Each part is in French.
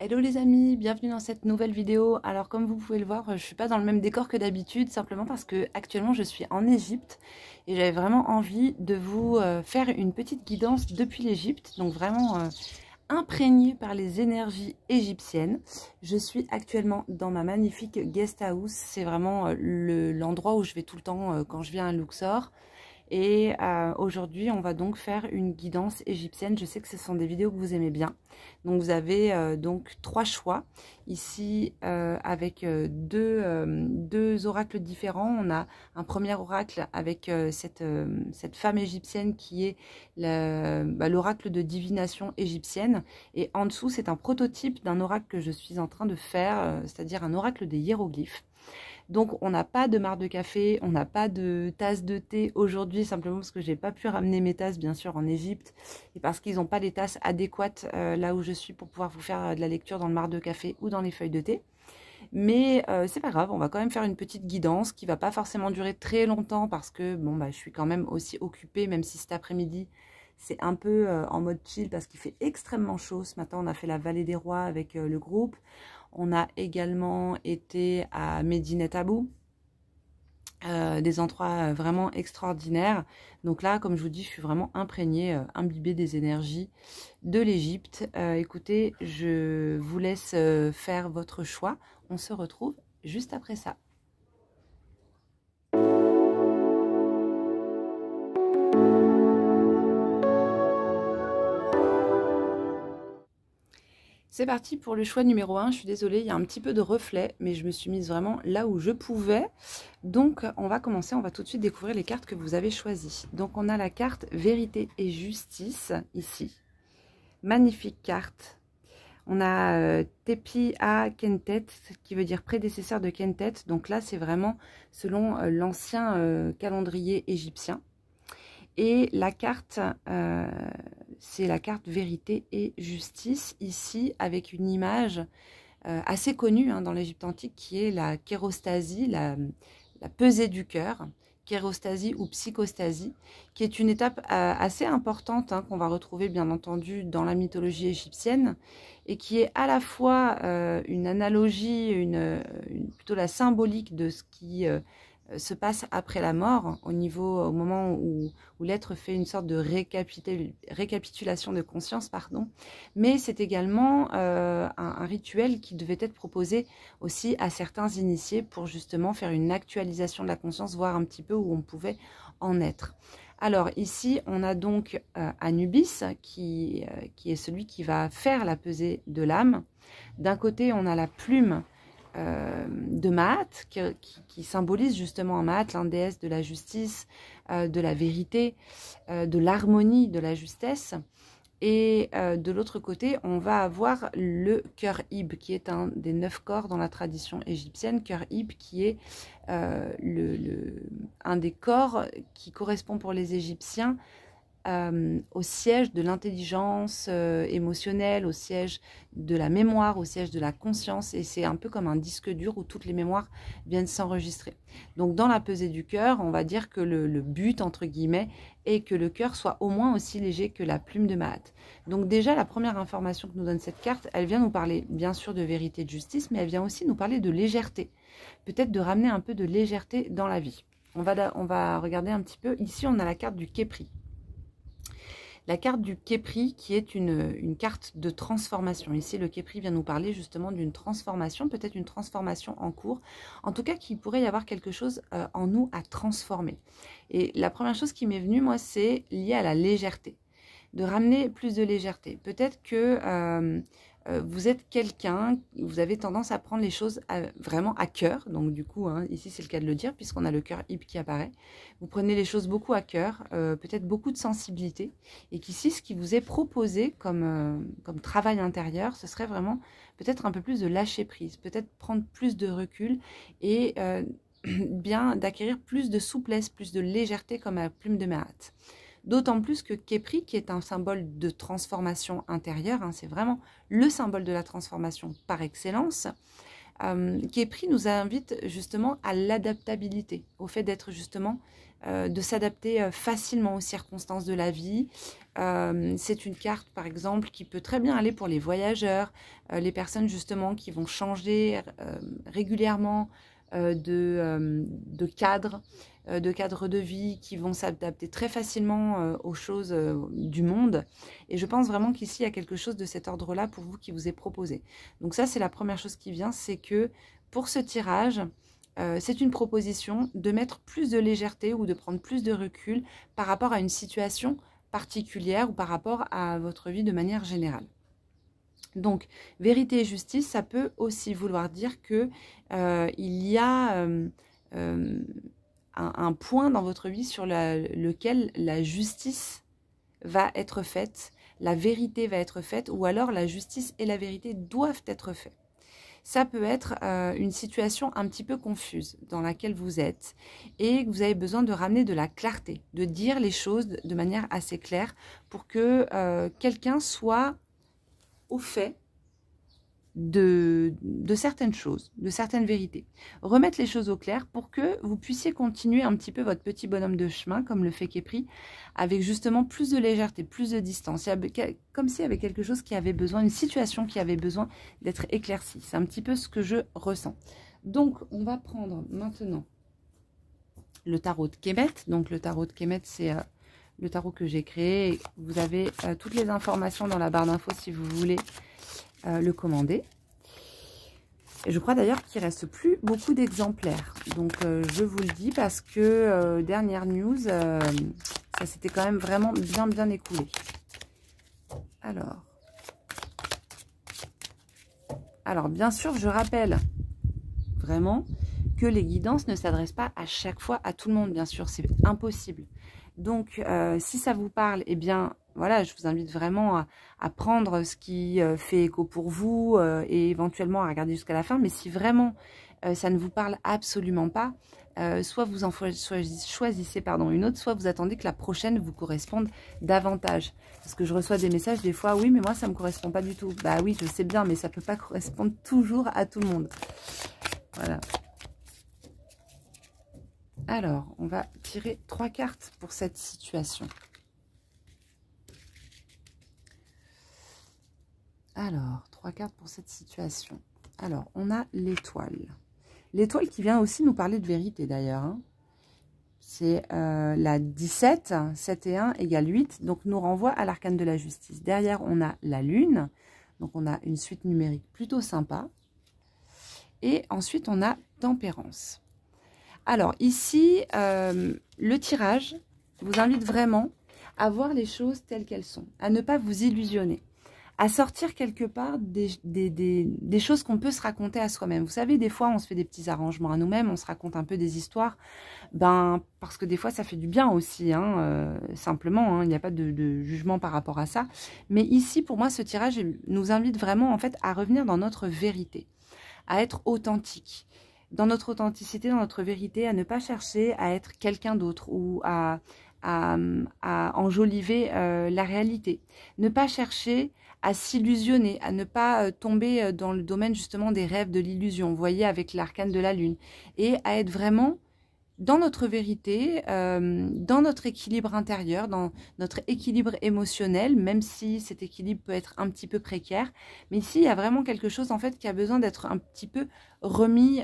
Hello les amis, bienvenue dans cette nouvelle vidéo. Alors comme vous pouvez le voir, je suis pas dans le même décor que d'habitude, simplement parce que actuellement je suis en Égypte et j'avais vraiment envie de vous faire une petite guidance depuis l'Égypte, donc vraiment imprégnée par les énergies égyptiennes. Je suis actuellement dans ma magnifique guest house, c'est vraiment l'endroit où je vais tout le temps quand je viens à Luxor. Et aujourd'hui, on va donc faire une guidance égyptienne. Je sais que ce sont des vidéos que vous aimez bien. Donc vous avez donc 3 choix ici avec deux oracles différents. On a un premier oracle avec cette femme égyptienne qui est l'oracle de divination égyptienne. Et en dessous, c'est un prototype d'un oracle que je suis en train de faire, c'est-à-dire un oracle des hiéroglyphes. Donc on n'a pas de marc de café, on n'a pas de tasse de thé aujourd'hui, simplement parce que j'ai pas pu ramener mes tasses bien sûr en Égypte et parce qu'ils n'ont pas les tasses adéquates là où je suis pour pouvoir vous faire de la lecture dans le marc de café ou dans les feuilles de thé. Mais c'est pas grave, on va quand même faire une petite guidance qui va pas forcément durer très longtemps parce que bon bah je suis quand même aussi occupée, même si cet après-midi c'est un peu en mode chill parce qu'il fait extrêmement chaud. Ce matin on a fait la vallée des rois avec le groupe. On a également été à Medinet Abou, des endroits vraiment extraordinaires. Donc là, comme je vous dis, je suis vraiment imprégnée, imbibée des énergies de l'Égypte. Écoutez, je vous laisse faire votre choix. On se retrouve juste après ça. C'est parti pour le choix numéro 1. Je suis désolée, il y a un petit peu de reflet, mais je me suis mise vraiment là où je pouvais. Donc, on va commencer. On va tout de suite découvrir les cartes que vous avez choisies. Donc, on a la carte Vérité et Justice, ici. Magnifique carte. On a Tepi A Kentet, qui veut dire prédécesseur de Kentet. Donc là, c'est vraiment selon l'ancien calendrier égyptien. Et la carte, c'est la carte Vérité et Justice, ici, avec une image assez connue dans l'Égypte antique, qui est la kérostasie, la pesée du cœur, kérostasie ou psychostasie, qui est une étape assez importante, qu'on va retrouver bien entendu dans la mythologie égyptienne, et qui est à la fois une analogie, plutôt la symbolique de ce qui se passe après la mort, au moment où l'être fait une sorte de récapitulation de conscience, pardon. Mais c'est également un rituel qui devait être proposé aussi à certains initiés pour justement faire une actualisation de la conscience, voir un petit peu où on pouvait en être. Alors ici, on a donc Anubis, qui est celui qui va faire la pesée de l'âme. D'un côté, on a la plume de Maat, qui symbolise justement Maat, la déesse de la justice, de la vérité, de l'harmonie, de la justesse. Et de l'autre côté, on va avoir le cœur Ib, qui est un des 9 corps dans la tradition égyptienne. Cœur Ib, qui est un des corps qui correspond pour les Égyptiens au siège de l'intelligence émotionnelle, au siège de la mémoire, au siège de la conscience, et c'est un peu comme un disque dur où toutes les mémoires viennent s'enregistrer. Donc dans la pesée du cœur, on va dire que le but, entre guillemets, est que le cœur soit au moins aussi léger que la plume de Maat. Donc déjà, la première information que nous donne cette carte, elle vient nous parler bien sûr de vérité et de justice, mais elle vient aussi nous parler de légèreté, peut-être de ramener un peu de légèreté dans la vie. On va regarder un petit peu. Ici, on a la carte du Képri. La carte du Képri qui est une carte de transformation. Ici, le Képri vient nous parler justement d'une transformation, peut-être une transformation en cours. En tout cas, qu'il pourrait y avoir quelque chose en nous à transformer. Et la première chose qui m'est venue, moi, c'est lié à la légèreté. De ramener plus de légèreté. Peut-être que vous êtes quelqu'un, vous avez tendance à prendre les choses vraiment à cœur. Donc du coup, ici c'est le cas de le dire, puisqu'on a le cœur Ib qui apparaît. Vous prenez les choses beaucoup à cœur, peut-être beaucoup de sensibilité. Et qu'ici, ce qui vous est proposé comme travail intérieur, ce serait vraiment peut-être un peu plus de lâcher prise, peut-être prendre plus de recul et bien d'acquérir plus de souplesse, plus de légèreté comme la plume de Maat. D'autant plus que Képri, qui est un symbole de transformation intérieure, c'est vraiment le symbole de la transformation par excellence, Képri nous invite justement à l'adaptabilité, au fait d'être justement, de s'adapter facilement aux circonstances de la vie. C'est une carte, par exemple, qui peut très bien aller pour les voyageurs, les personnes justement qui vont changer régulièrement de cadre, de vie, qui vont s'adapter très facilement aux choses du monde. Et je pense vraiment qu'ici, il y a quelque chose de cet ordre-là pour vous qui vous est proposé. Donc ça, c'est la première chose qui vient, c'est que pour ce tirage, c'est une proposition de mettre plus de légèreté ou de prendre plus de recul par rapport à une situation particulière ou par rapport à votre vie de manière générale. Donc, vérité et justice, ça peut aussi vouloir dire que il y a un point dans votre vie sur lequel la justice va être faite, la vérité va être faite, ou alors la justice et la vérité doivent être faites. Ça peut être une situation un petit peu confuse dans laquelle vous êtes et que vous avez besoin de ramener de la clarté, de dire les choses de manière assez claire pour que quelqu'un soit au fait de certaines choses, de certaines vérités. Remettre les choses au clair pour que vous puissiez continuer un petit peu votre petit bonhomme de chemin, comme le fait Képri, avec justement plus de légèreté, plus de distance. Comme s'il y avait quelque chose qui avait besoin, une situation qui avait besoin d'être éclaircie. C'est un petit peu ce que je ressens. Donc, on va prendre maintenant le tarot de Kemet. Donc, le tarot de Kemet, c'est le tarot que j'ai créé. Vous avez toutes les informations dans la barre d'infos si vous voulez le commander. Et je crois d'ailleurs qu'il ne reste plus beaucoup d'exemplaires. Donc je vous le dis parce que dernière news, ça s'était quand même vraiment bien écoulé. Alors bien sûr, je rappelle vraiment que les guidances ne s'adressent pas à chaque fois à tout le monde, bien sûr, c'est impossible. Donc si ça vous parle, eh bien voilà, je vous invite vraiment à prendre ce qui fait écho pour vous et éventuellement à regarder jusqu'à la fin. Mais si vraiment ça ne vous parle absolument pas, soit vous en choisissez une autre, soit vous attendez que la prochaine vous corresponde davantage. Parce que je reçois des messages des fois, oui, mais moi ça ne me correspond pas du tout. Bah oui, je sais bien, mais ça ne peut pas correspondre toujours à tout le monde. Voilà. Alors, on va tirer 3 cartes pour cette situation. Alors, 3 cartes pour cette situation. Alors, on a l'étoile. L'étoile qui vient aussi nous parler de vérité d'ailleurs. Hein. C'est la 17, 7 et 1 égale 8. Donc, nous renvoie à l'arcane de la justice. Derrière, on a la lune. Donc, on a une suite numérique plutôt sympa. Et ensuite, on a tempérance. Alors, ici, le tirage vous invite vraiment à voir les choses telles qu'elles sont. À ne pas vous illusionner. À sortir quelque part des choses qu'on peut se raconter à soi-même. Vous savez, des fois, on se fait des petits arrangements à nous-mêmes, on se raconte un peu des histoires, parce que des fois, ça fait du bien aussi, hein, simplement, hein, il n'y a pas de jugement par rapport à ça. Mais ici, pour moi, ce tirage nous invite vraiment, en fait, à revenir dans notre vérité, à être authentique. Dans notre authenticité, dans notre vérité, à ne pas chercher à être quelqu'un d'autre ou à enjoliver la réalité. Ne pas chercher à s'illusionner, à ne pas tomber dans le domaine justement des rêves, de l'illusion, vous voyez, avec l'arcane de la lune. Et à être vraiment dans notre vérité, dans notre équilibre intérieur, dans notre équilibre émotionnel, même si cet équilibre peut être un petit peu précaire. Mais ici, il y a vraiment quelque chose en fait qui a besoin d'être un petit peu remis...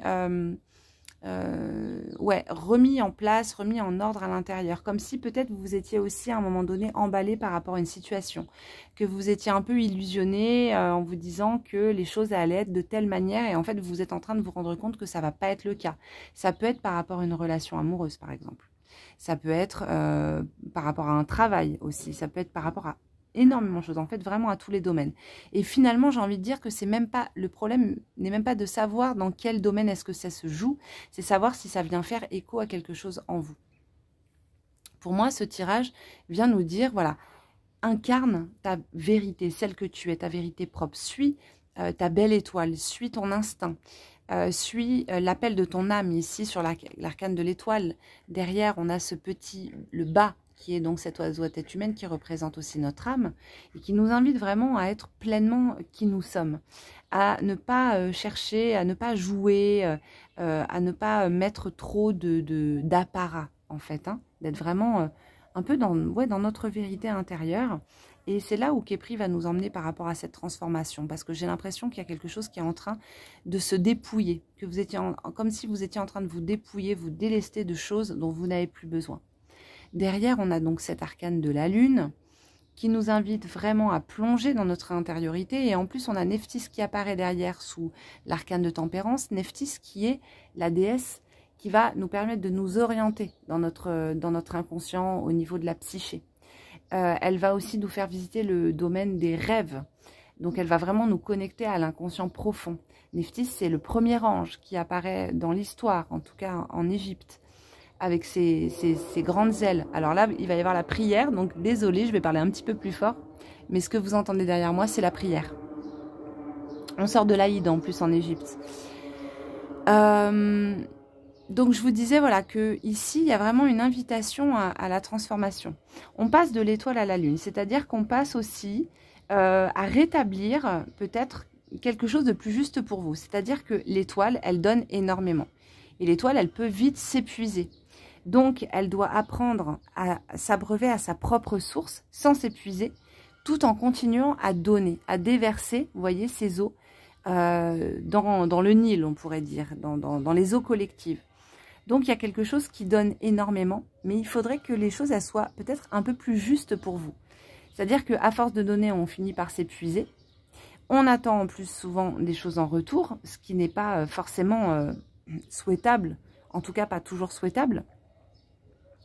remis en place, remis en ordre à l'intérieur, comme si peut-être vous étiez aussi à un moment donné emballé par rapport à une situation, que vous étiez un peu illusionné en vous disant que les choses allaient être de telle manière et en fait vous êtes en train de vous rendre compte que ça va pas être le cas. Ça peut être par rapport à une relation amoureuse par exemple, ça peut être par rapport à un travail aussi, ça peut être par rapport à énormément de choses, en fait, vraiment à tous les domaines. Et finalement, j'ai envie de dire que c'est même pas, le problème n'est même pas de savoir dans quel domaine est-ce que ça se joue, c'est savoir si ça vient faire écho à quelque chose en vous. Pour moi, ce tirage vient nous dire, voilà, incarne ta vérité, celle que tu es, ta vérité propre, suis ta belle étoile, suis ton instinct, suis l'appel de ton âme ici sur l'arcane de l'étoile. Derrière, on a ce petit, le bas qui est donc cet oiseau à tête humaine qui représente aussi notre âme et qui nous invite vraiment à être pleinement qui nous sommes, à ne pas chercher, à ne pas jouer, à ne pas mettre trop d'apparat en fait, hein, d'être vraiment un peu dans notre vérité intérieure. Et c'est là où Khepri va nous emmener par rapport à cette transformation, parce que j'ai l'impression qu'il y a quelque chose qui est en train de se dépouiller, que vous étiez comme si vous étiez en train de vous dépouiller, vous délester de choses dont vous n'avez plus besoin. Derrière, on a donc cet arcane de la lune qui nous invite vraiment à plonger dans notre intériorité. Et en plus, on a Nephthys qui apparaît derrière sous l'arcane de tempérance. Nephthys qui est la déesse qui va nous permettre de nous orienter dans notre inconscient au niveau de la psyché. Elle va aussi nous faire visiter le domaine des rêves. Donc, elle va vraiment nous connecter à l'inconscient profond. Nephthys, c'est le premier ange qui apparaît dans l'histoire, en tout cas en Égypte, avec ses grandes ailes. Alors là, il va y avoir la prière. Donc, désolée, je vais parler un petit peu plus fort. Mais ce que vous entendez derrière moi, c'est la prière. On sort de l'Aïd, en plus, en Égypte. Donc, je vous disais, voilà, que ici, il y a vraiment une invitation à la transformation. On passe de l'étoile à la lune, c'est-à-dire qu'on passe aussi à rétablir peut-être quelque chose de plus juste pour vous. C'est-à-dire que l'étoile, elle donne énormément. Et l'étoile, elle peut vite s'épuiser. Donc, elle doit apprendre à s'abreuver à sa propre source sans s'épuiser, tout en continuant à donner, à déverser, vous voyez, ses eaux dans le Nil, on pourrait dire, dans les eaux collectives. Donc, il y a quelque chose qui donne énormément, mais il faudrait que les choses elles soient peut-être un peu plus justes pour vous. C'est-à-dire qu'à force de donner, on finit par s'épuiser. On attend en plus souvent des choses en retour, ce qui n'est pas forcément souhaitable, en tout cas pas toujours souhaitable.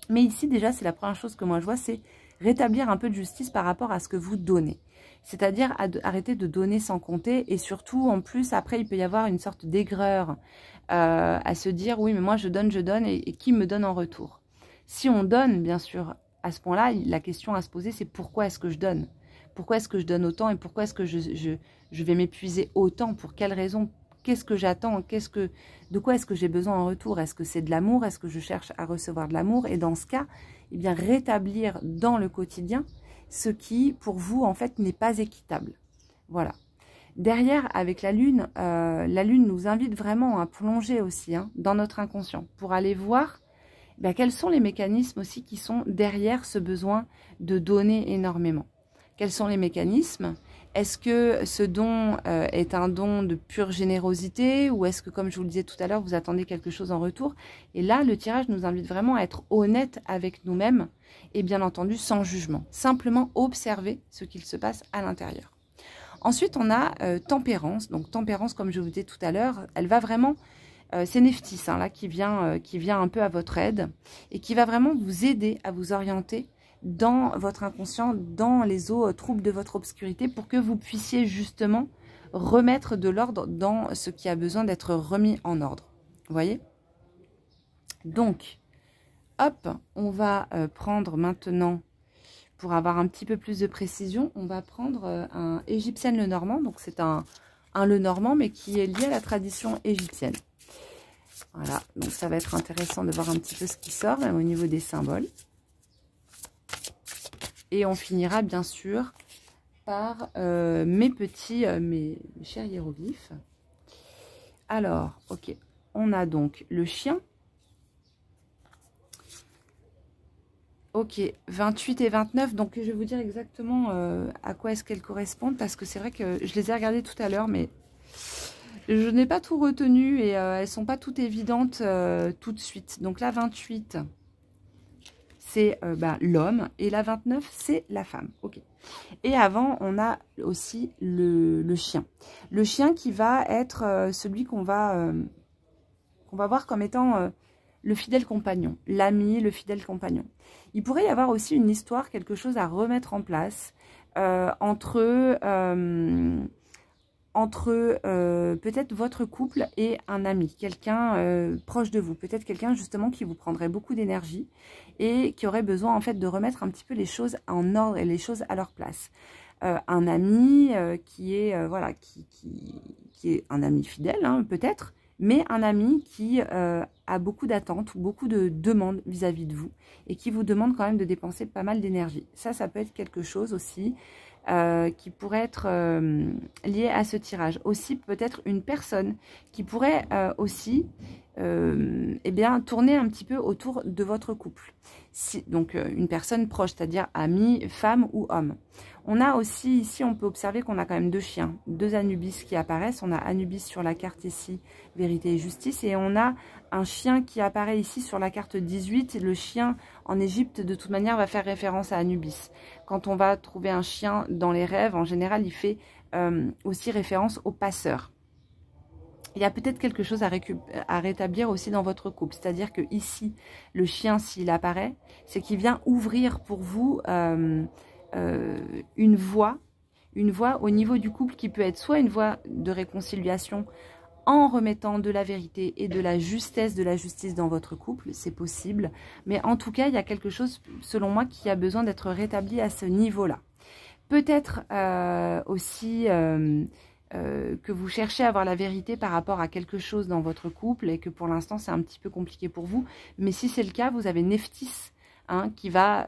Mais ici, déjà, c'est la première chose que moi je vois, c'est rétablir un peu de justice par rapport à ce que vous donnez. C'est-à-dire arrêter de donner sans compter et surtout, en plus, après, il peut y avoir une sorte d'aigreur à se dire, oui, mais moi, je donne et qui me donne en retour? Si on donne, bien sûr, à ce point-là, la question à se poser, c'est pourquoi est-ce que je donne? Pourquoi est-ce que je donne autant et pourquoi est-ce que je vais m'épuiser autant? Pour quelle raison? Qu'est-ce que j'attends? De quoi est-ce que j'ai besoin en retour? Est-ce que c'est de l'amour? Est-ce que je cherche à recevoir de l'amour? Et dans ce cas, eh bien, rétablir dans le quotidien ce qui, pour vous, en fait, n'est pas équitable. Voilà. Derrière, avec la lune nous invite vraiment à plonger aussi dans notre inconscient pour aller voir quels sont les mécanismes aussi qui sont derrière ce besoin de donner énormément. Quels sont les mécanismes? Est-ce que ce don est un don de pure générosité ou est-ce que, comme je vous le disais tout à l'heure, vous attendez quelque chose en retour? Et là, le tirage nous invite vraiment à être honnête avec nous-mêmes et bien entendu sans jugement. Simplement observer ce qu'il se passe à l'intérieur. Ensuite, on a tempérance. Donc tempérance, comme je vous disais tout à l'heure, elle va vraiment... c'est Nephthys là qui vient un peu à votre aide et qui va vraiment vous aider à vous orienter dans votre inconscient, dans les eaux troubles de votre obscurité pour que vous puissiez justement remettre de l'ordre dans ce qui a besoin d'être remis en ordre. Vous voyez? Donc, hop, on va prendre maintenant, pour avoir un petit peu plus de précision, on va prendre un égyptienne Lenormand. Donc, c'est un Lenormand, mais qui est lié à la tradition égyptienne. Voilà, donc ça va être intéressant de voir un petit peu ce qui sort, même au niveau des symboles. Et on finira bien sûr par mes chers hiéroglyphes. Alors, ok, on a donc le chien. Ok, 28 et 29, donc je vais vous dire exactement à quoi est-ce qu'elles correspondent, parce que c'est vrai que je les ai regardées tout à l'heure, mais je n'ai pas tout retenu et elles ne sont pas toutes évidentes tout de suite. Donc la 28, c'est l'homme et la 29, c'est la femme. Ok. Et avant, on a aussi le chien. Le chien qui va être celui qu'on va voir comme étant le fidèle compagnon, l'ami, le fidèle compagnon. Il pourrait y avoir aussi une histoire, quelque chose à remettre en place entre peut-être votre couple et un ami, quelqu'un proche de vous, peut-être quelqu'un justement qui vous prendrait beaucoup d'énergie et qui aurait besoin en fait de remettre un petit peu les choses en ordre et les choses à leur place. Un ami qui est voilà, qui est un ami fidèle peut-être, mais un ami qui a beaucoup d'attentes ou beaucoup de demandes vis-à-vis de vous et qui vous demande quand même de dépenser pas mal d'énergie. Ça peut être quelque chose aussi qui pourrait être lié à ce tirage. Aussi peut-être une personne qui pourrait aussi eh bien, tourner un petit peu autour de votre couple. Donc une personne proche, c'est-à-dire amie, femme ou homme. On a aussi ici, on peut observer qu'on a quand même deux chiens, deux Anubis qui apparaissent. On a Anubis sur la carte ici, vérité et justice. Et on a un chien qui apparaît ici sur la carte 18. Le chien en Égypte, de toute manière, va faire référence à Anubis. Quand on va trouver un chien dans les rêves, en général, il fait aussi référence au passeur. Il y a peut-être quelque chose à rétablir aussi dans votre couple. C'est-à-dire que ici, le chien, s'il apparaît, c'est qu'il vient ouvrir pour vous une voie au niveau du couple qui peut être soit une voie de réconciliation en remettant de la vérité et de la justesse, de la justice dans votre couple, c'est possible. Mais en tout cas, il y a quelque chose, selon moi, qui a besoin d'être rétabli à ce niveau-là. Peut-être aussi que vous cherchez à avoir la vérité par rapport à quelque chose dans votre couple et que pour l'instant, c'est un petit peu compliqué pour vous. Mais si c'est le cas, vous avez Nephthys qui va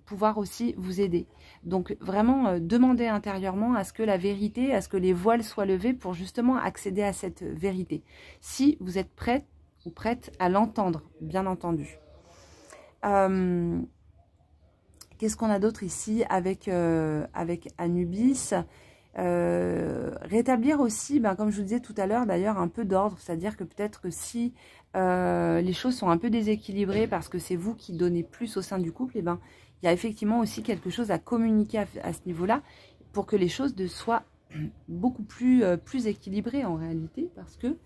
pouvoir aussi vous aider. Donc vraiment demandez intérieurement à ce que la vérité, à ce que les voiles soient levés pour justement accéder à cette vérité. Si vous êtes prête ou prête à l'entendre, bien entendu. Qu'est-ce qu'on a d'autre ici avec Anubis? Rétablir aussi, comme je vous disais tout à l'heure d'ailleurs, un peu d'ordre, c'est-à-dire que peut-être que si les choses sont un peu déséquilibrées parce que c'est vous qui donnez plus au sein du couple, il y a effectivement aussi quelque chose à communiquer à ce niveau-là pour que les choses soient beaucoup plus équilibrées en réalité, parce que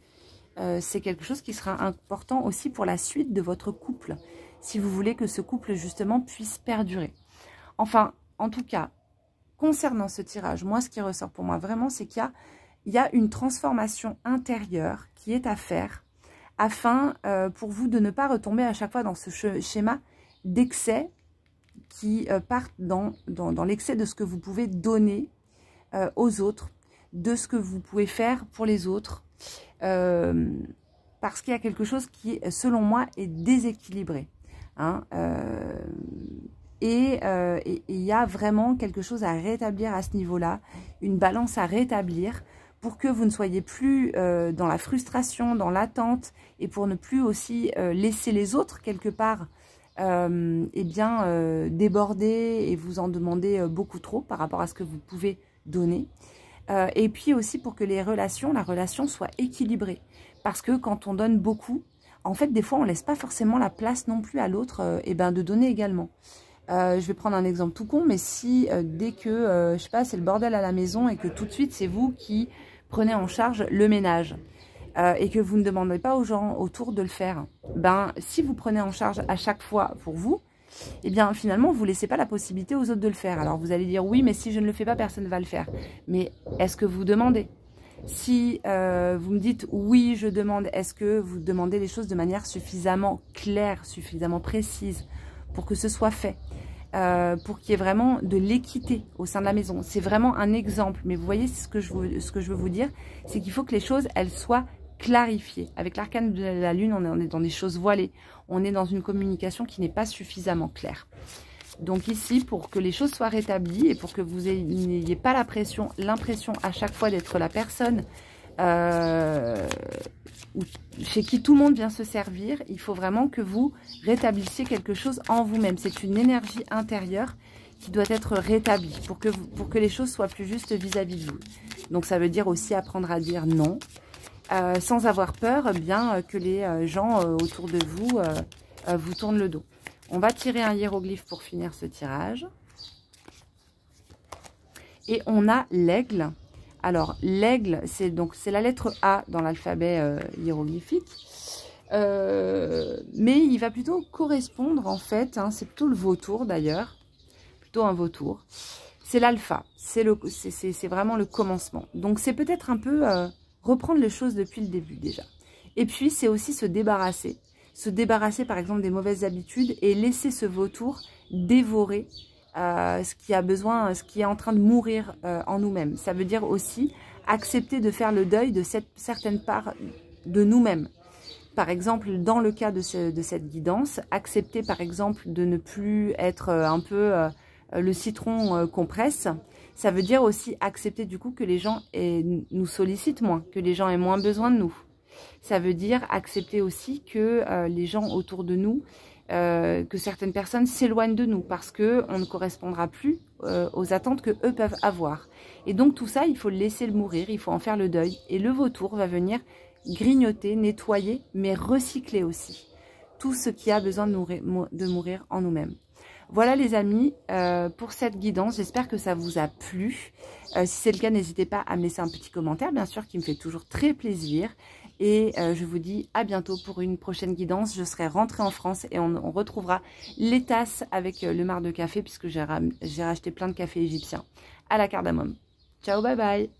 c'est quelque chose qui sera important aussi pour la suite de votre couple, si vous voulez que ce couple justement puisse perdurer. Enfin, en tout cas, concernant ce tirage, moi, ce qui ressort pour moi vraiment, c'est qu'il y a une transformation intérieure qui est à faire afin pour vous de ne pas retomber à chaque fois dans ce schéma d'excès qui partent dans l'excès de ce que vous pouvez donner aux autres, de ce que vous pouvez faire pour les autres, parce qu'il y a quelque chose qui, selon moi, est déséquilibré. Et il y a vraiment quelque chose à rétablir à ce niveau-là, une balance à rétablir pour que vous ne soyez plus dans la frustration, dans l'attente, et pour ne plus aussi laisser les autres quelque part déborder et vous en demander beaucoup trop par rapport à ce que vous pouvez donner. Et puis aussi pour que la relation soit équilibrée. Parce que quand on donne beaucoup, en fait, des fois, on ne laisse pas forcément la place non plus à l'autre de donner également. Je vais prendre un exemple tout con, mais si dès que, je sais pas, c'est le bordel à la maison et que tout de suite, c'est vous qui prenez en charge le ménage et que vous ne demandez pas aux gens autour de le faire, si vous prenez en charge à chaque fois pour vous, eh bien, finalement, vous ne laissez pas la possibilité aux autres de le faire. Alors, vous allez dire, oui, mais si je ne le fais pas, personne ne va le faire. Mais est-ce que vous demandez? Si vous me dites, oui, je demande, est-ce que vous demandez les choses de manière suffisamment claire, suffisamment précise pour que ce soit fait, pour qu'il y ait vraiment de l'équité au sein de la maison? C'est vraiment un exemple, mais vous voyez ce que je veux vous dire, c'est qu'il faut que les choses, elles soient clarifiées. Avec l'arcane de la lune, on est dans des choses voilées, on est dans une communication qui n'est pas suffisamment claire. Donc ici, pour que les choses soient rétablies et pour que vous n'ayez pas l'impression à chaque fois d'être la personne chez qui tout le monde vient se servir, il faut vraiment que vous rétablissiez quelque chose en vous-même. C'est une énergie intérieure qui doit être rétablie pour que les choses soient plus justes vis-à-vis de vous. Donc ça veut dire aussi apprendre à dire non, sans avoir peur que les gens autour de vous vous tournent le dos. On va tirer un hiéroglyphe pour finir ce tirage. Et on a l'aigle. Alors, l'aigle, c'est la lettre A dans l'alphabet hiéroglyphique. Mais il va plutôt correspondre, en fait, c'est plutôt le vautour d'ailleurs. Plutôt un vautour. C'est l'alpha. C'est vraiment le commencement. Donc, c'est peut-être un peu reprendre les choses depuis le début déjà. Et puis, c'est aussi se débarrasser. Se débarrasser par exemple des mauvaises habitudes et laisser ce vautour dévorer ce qui a besoin, ce qui est en train de mourir en nous-mêmes. Ça veut dire aussi accepter de faire le deuil de cette certaine part de nous-mêmes. Par exemple, dans le cas de cette guidance, accepter par exemple de ne plus être un peu le citron qu'on presse, ça veut dire aussi accepter du coup que les gens nous sollicitent moins, que les gens aient moins besoin de nous. Ça veut dire accepter aussi que les gens autour de nous, que certaines personnes s'éloignent de nous parce qu'on ne correspondra plus aux attentes que eux peuvent avoir. Et donc tout ça, il faut le laisser le mourir, il faut en faire le deuil. Et le vautour va venir grignoter, nettoyer, mais recycler aussi tout ce qui a besoin de mourir en nous-mêmes. Voilà les amis, pour cette guidance, j'espère que ça vous a plu. Si c'est le cas, n'hésitez pas à me laisser un petit commentaire, bien sûr, qui me fait toujours très plaisir. Et je vous dis à bientôt pour une prochaine guidance. Je serai rentrée en France et on retrouvera les tasses avec le marc de café, puisque j'ai racheté plein de cafés égyptiens à la cardamome. Ciao, bye bye.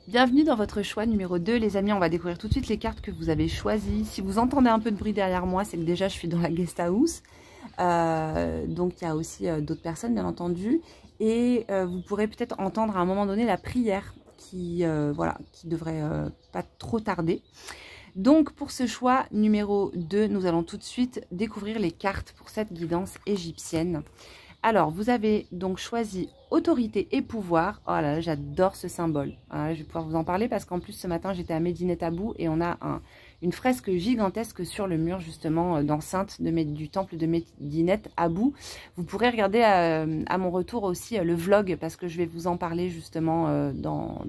Bienvenue dans votre choix numéro 2 les amis, on va découvrir tout de suite les cartes que vous avez choisies. Si vous entendez un peu de bruit derrière moi, c'est que déjà je suis dans la guest house. Donc il y a aussi d'autres personnes bien entendu. Et vous pourrez peut-être entendre à un moment donné la prière qui, voilà, qui devrait pas trop tarder. Donc pour ce choix numéro 2, nous allons tout de suite découvrir les cartes pour cette guidance égyptienne. Alors, vous avez donc choisi autorité et pouvoir. Oh là là, j'adore ce symbole. Je vais pouvoir vous en parler parce qu'en plus, ce matin, j'étais à Medinet Habu et on a une fresque gigantesque sur le mur, justement, d'enceinte du temple de Medinet Habu. Vous pourrez regarder à mon retour aussi le vlog parce que je vais vous en parler, justement, dans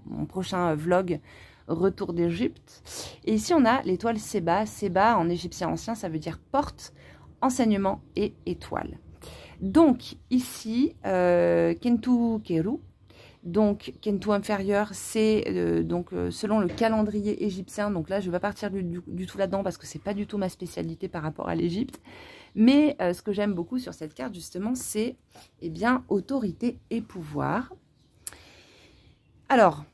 mon prochain vlog Retour d'Égypte. Et ici, on a l'étoile Seba. Seba, en égyptien ancien, ça veut dire porte, enseignement et étoile. Donc ici, Kentu Keru, donc Kentu inférieur, c'est selon le calendrier égyptien. Donc là, je ne vais pas partir du tout là-dedans parce que c'est pas du tout ma spécialité par rapport à l'Égypte. Mais ce que j'aime beaucoup sur cette carte, justement, c'est autorité et pouvoir. Alors,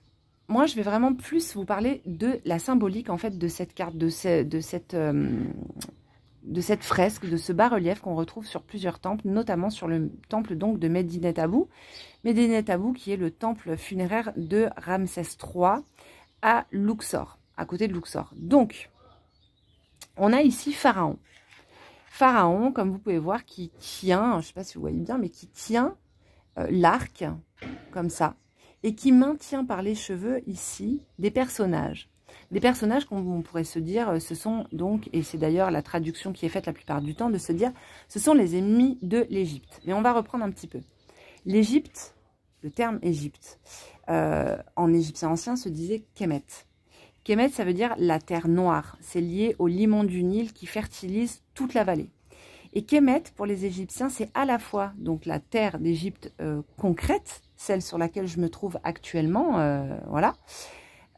moi, je vais vraiment plus vous parler de la symbolique en fait de cette carte, de cette fresque, de ce bas-relief qu'on retrouve sur plusieurs temples, notamment sur le temple donc de Medinet Habu. Medinet Habu qui est le temple funéraire de Ramsès III à Luxor, à côté de Luxor. Donc, on a ici Pharaon. Pharaon, comme vous pouvez voir, qui tient, je ne sais pas si vous voyez bien, mais qui tient l'arc, comme ça, et qui maintient par les cheveux ici des personnages. Des personnages qu'on pourrait se dire, ce sont donc, et c'est d'ailleurs la traduction qui est faite la plupart du temps, de se dire, ce sont les ennemis de l'Égypte. Mais on va reprendre un petit peu. L'Égypte, le terme Égypte, en égyptien ancien se disait Kemet. Kemet, ça veut dire la terre noire. C'est lié au limon du Nil qui fertilise toute la vallée. Et Kemet, pour les Égyptiens, c'est à la fois donc la terre d'Égypte concrète, celle sur laquelle je me trouve actuellement, voilà.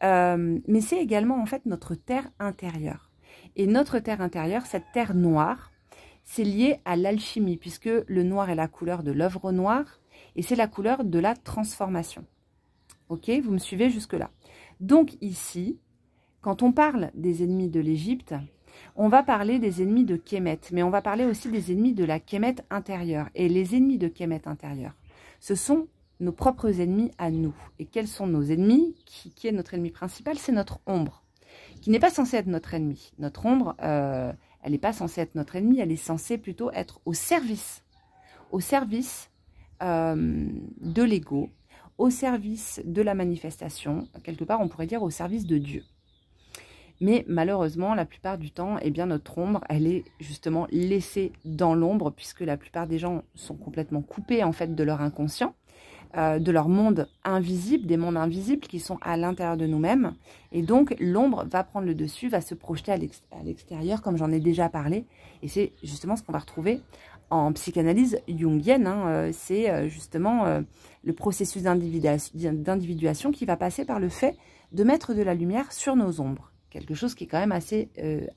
Mais c'est également en fait notre terre intérieure. Et notre terre intérieure, cette terre noire, c'est lié à l'alchimie, puisque le noir est la couleur de l'œuvre noire, et c'est la couleur de la transformation. Ok, vous me suivez jusque-là. Donc ici, quand on parle des ennemis de l'Égypte, on va parler des ennemis de Kemet, mais on va parler aussi des ennemis de la Kemet intérieure. Et les ennemis de Kemet intérieure, ce sont nos propres ennemis à nous. Et quels sont nos ennemis? Qui est notre ennemi principal? C'est notre ombre, qui n'est pas censée être notre ennemi. Notre ombre, elle n'est pas censée être notre ennemi, elle est censée plutôt être au service de l'ego, au service de la manifestation, quelque part on pourrait dire au service de Dieu. Mais malheureusement, la plupart du temps, eh bien, notre ombre, elle est justement laissée dans l'ombre, puisque la plupart des gens sont complètement coupés en fait de leur inconscient, de leur monde invisible, des mondes invisibles qui sont à l'intérieur de nous-mêmes. Et donc, l'ombre va prendre le dessus, va se projeter à l'extérieur, comme j'en ai déjà parlé. Et c'est justement ce qu'on va retrouver en psychanalyse jungienne. Hein. C'est justement le processus d'individuation qui va passer par le fait de mettre de la lumière sur nos ombres. Quelque chose qui est quand même assez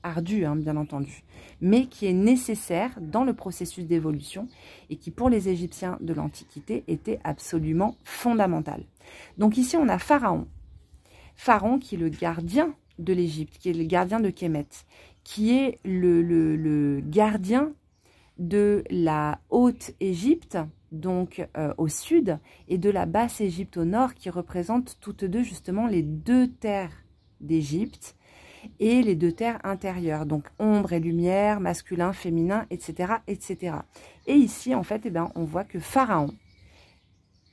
ardu, hein, bien entendu, mais qui est nécessaire dans le processus d'évolution et qui, pour les Égyptiens de l'Antiquité, était absolument fondamental. Donc ici, on a Pharaon. Pharaon qui est le gardien de l'Égypte, qui est le gardien de Kemet, qui est le gardien de la Haute-Égypte, donc au sud, et de la Basse-Égypte au nord, qui représentent toutes deux justement les deux terres d'Égypte, et les 2 terres intérieures, donc ombre et lumière, masculin, féminin, etc., etc. Et ici, en fait, eh bien, on voit que Pharaon,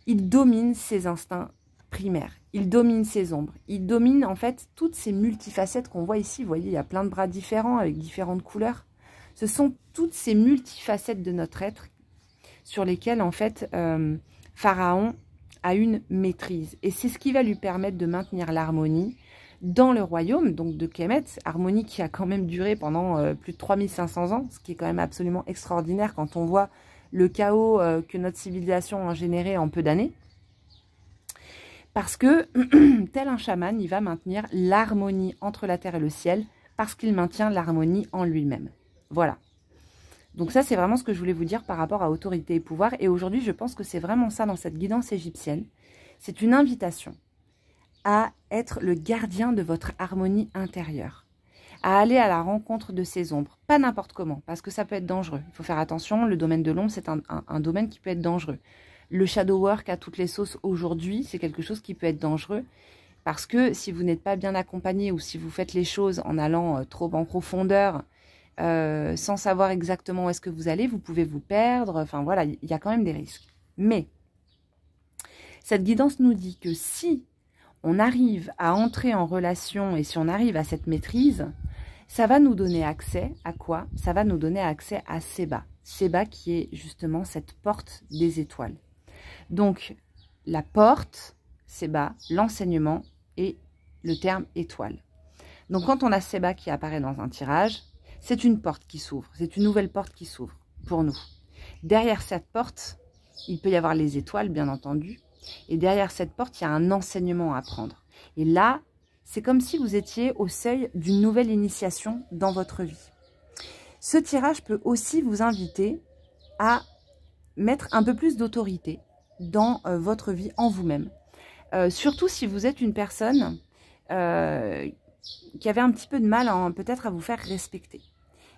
il domine ses instincts primaires, il domine ses ombres, il domine en fait toutes ces multifacettes qu'on voit ici. Vous voyez, il y a plein de bras différents avec différentes couleurs. Ce sont toutes ces multifacettes de notre être sur lesquelles en fait Pharaon a une maîtrise. Et c'est ce qui va lui permettre de maintenir l'harmonie dans le royaume, donc de Kemet, harmonie qui a quand même duré pendant plus de 3500 ans, ce qui est quand même absolument extraordinaire quand on voit le chaos que notre civilisation a généré en peu d'années. Parce que, tel un chaman, il va maintenir l'harmonie entre la terre et le ciel, parce qu'il maintient l'harmonie en lui-même. Voilà. Donc ça, c'est vraiment ce que je voulais vous dire par rapport à autorité et pouvoir. Et aujourd'hui, je pense que c'est vraiment ça dans cette guidance égyptienne. C'est une invitation à être le gardien de votre harmonie intérieure, à aller à la rencontre de ces ombres, pas n'importe comment, parce que ça peut être dangereux. Il faut faire attention, le domaine de l'ombre, c'est un domaine qui peut être dangereux. Le shadow work à toutes les sauces aujourd'hui, c'est quelque chose qui peut être dangereux, parce que si vous n'êtes pas bien accompagné ou si vous faites les choses en allant trop en profondeur, sans savoir exactement où est-ce que vous allez, vous pouvez vous perdre, enfin voilà, il y a quand même des risques. Mais cette guidance nous dit que si on arrive à entrer en relation et si on arrive à cette maîtrise, ça va nous donner accès à quoi? Ça va nous donner accès à Séba. Séba qui est justement cette porte des étoiles. Donc, la porte, Séba, l'enseignement et le terme étoile. Donc, quand on a Séba qui apparaît dans un tirage, c'est une porte qui s'ouvre. C'est une nouvelle porte qui s'ouvre pour nous. Derrière cette porte, il peut y avoir les étoiles, bien entendu. Et derrière cette porte, il y a un enseignement à apprendre. Et là, c'est comme si vous étiez au seuil d'une nouvelle initiation dans votre vie. Ce tirage peut aussi vous inviter à mettre un peu plus d'autorité dans votre vie, en vous-même. Surtout si vous êtes une personne qui avait un petit peu de mal peut-être à vous faire respecter.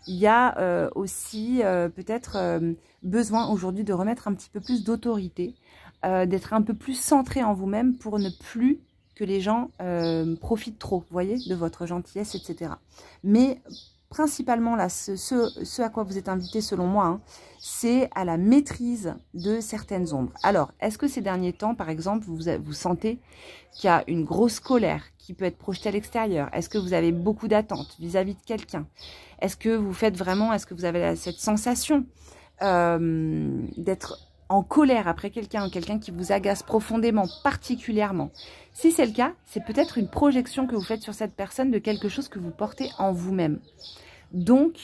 Il y a aussi peut-être besoin aujourd'hui de remettre un petit peu plus d'autorité, d'être un peu plus centré en vous-même pour ne plus que les gens profitent trop, vous voyez, de votre gentillesse, etc. Mais principalement, là, ce à quoi vous êtes invité, selon moi, hein, c'est à la maîtrise de certaines ombres. Alors, est-ce que ces derniers temps, par exemple, vous sentez qu'il y a une grosse colère qui peut être projetée à l'extérieur? Est-ce que vous avez beaucoup d'attentes vis-à-vis de quelqu'un? Est-ce que vous faites vraiment, est-ce que vous avez cette sensation d'être en colère après quelqu'un qui vous agace profondément, particulièrement? Si c'est le cas, c'est peut-être une projection que vous faites sur cette personne de quelque chose que vous portez en vous-même. Donc,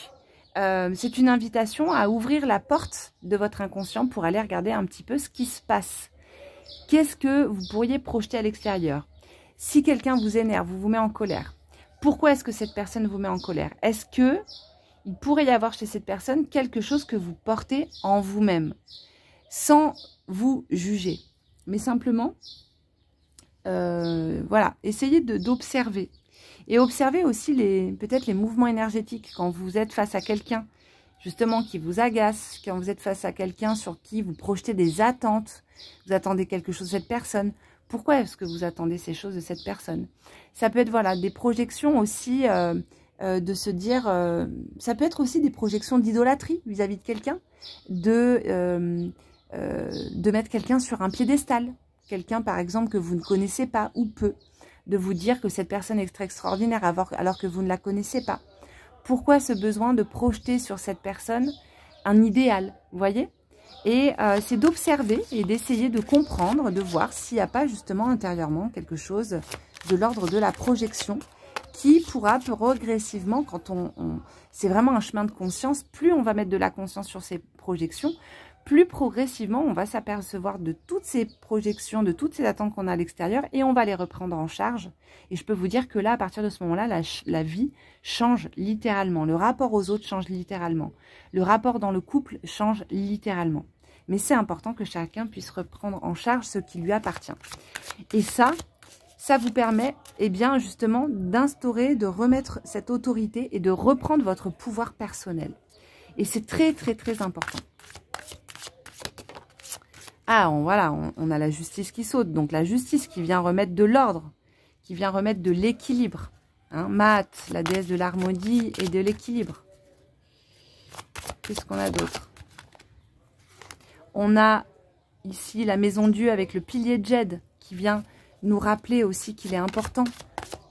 c'est une invitation à ouvrir la porte de votre inconscient pour aller regarder un petit peu ce qui se passe. Qu'est-ce que vous pourriez projeter à l'extérieur? Si quelqu'un vous énerve, vous met en colère, pourquoi est-ce que cette personne vous met en colère? Est-ce que il pourrait y avoir chez cette personne quelque chose que vous portez en vous-même, sans vous juger, mais simplement, voilà, essayez d'observer. Et observez aussi peut-être les mouvements énergétiques quand vous êtes face à quelqu'un, justement, qui vous agace, quand vous êtes face à quelqu'un sur qui vous projetez des attentes, vous attendez quelque chose de cette personne. Pourquoi est-ce que vous attendez ces choses de cette personne? Ça peut être, voilà, des projections aussi, de se dire, ça peut être aussi des projections d'idolâtrie vis-à-vis de quelqu'un, de mettre quelqu'un sur un piédestal, quelqu'un par exemple que vous ne connaissez pas ou peu, de vous dire que cette personne est très extraordinaire alors que vous ne la connaissez pas. Pourquoi ce besoin de projeter sur cette personne un idéal, vous voyez? Et c'est d'observer et d'essayer de comprendre, de voir s'il n'y a pas justement intérieurement quelque chose de l'ordre de la projection qui pourra progressivement, quand c'est vraiment un chemin de conscience, plus on va mettre de la conscience sur ces projections, plus progressivement, on va s'apercevoir de toutes ces projections, de toutes ces attentes qu'on a à l'extérieur et on va les reprendre en charge. Et je peux vous dire que là, à partir de ce moment-là, la vie change littéralement. Le rapport aux autres change littéralement. Le rapport dans le couple change littéralement. Mais c'est important que chacun puisse reprendre en charge ce qui lui appartient. Et ça vous permet, eh bien, justement, d'instaurer, de remettre cette autorité et de reprendre votre pouvoir personnel. Et c'est très, très, très important. Ah, voilà, on a la justice qui saute. Donc, la justice qui vient remettre de l'ordre, qui vient remettre de l'équilibre. Hein, Maat, la déesse de l'harmonie et de l'équilibre. Qu'est-ce qu'on a d'autre? On a ici la maison Dieu avec le pilier Djed qui vient nous rappeler aussi qu'il est important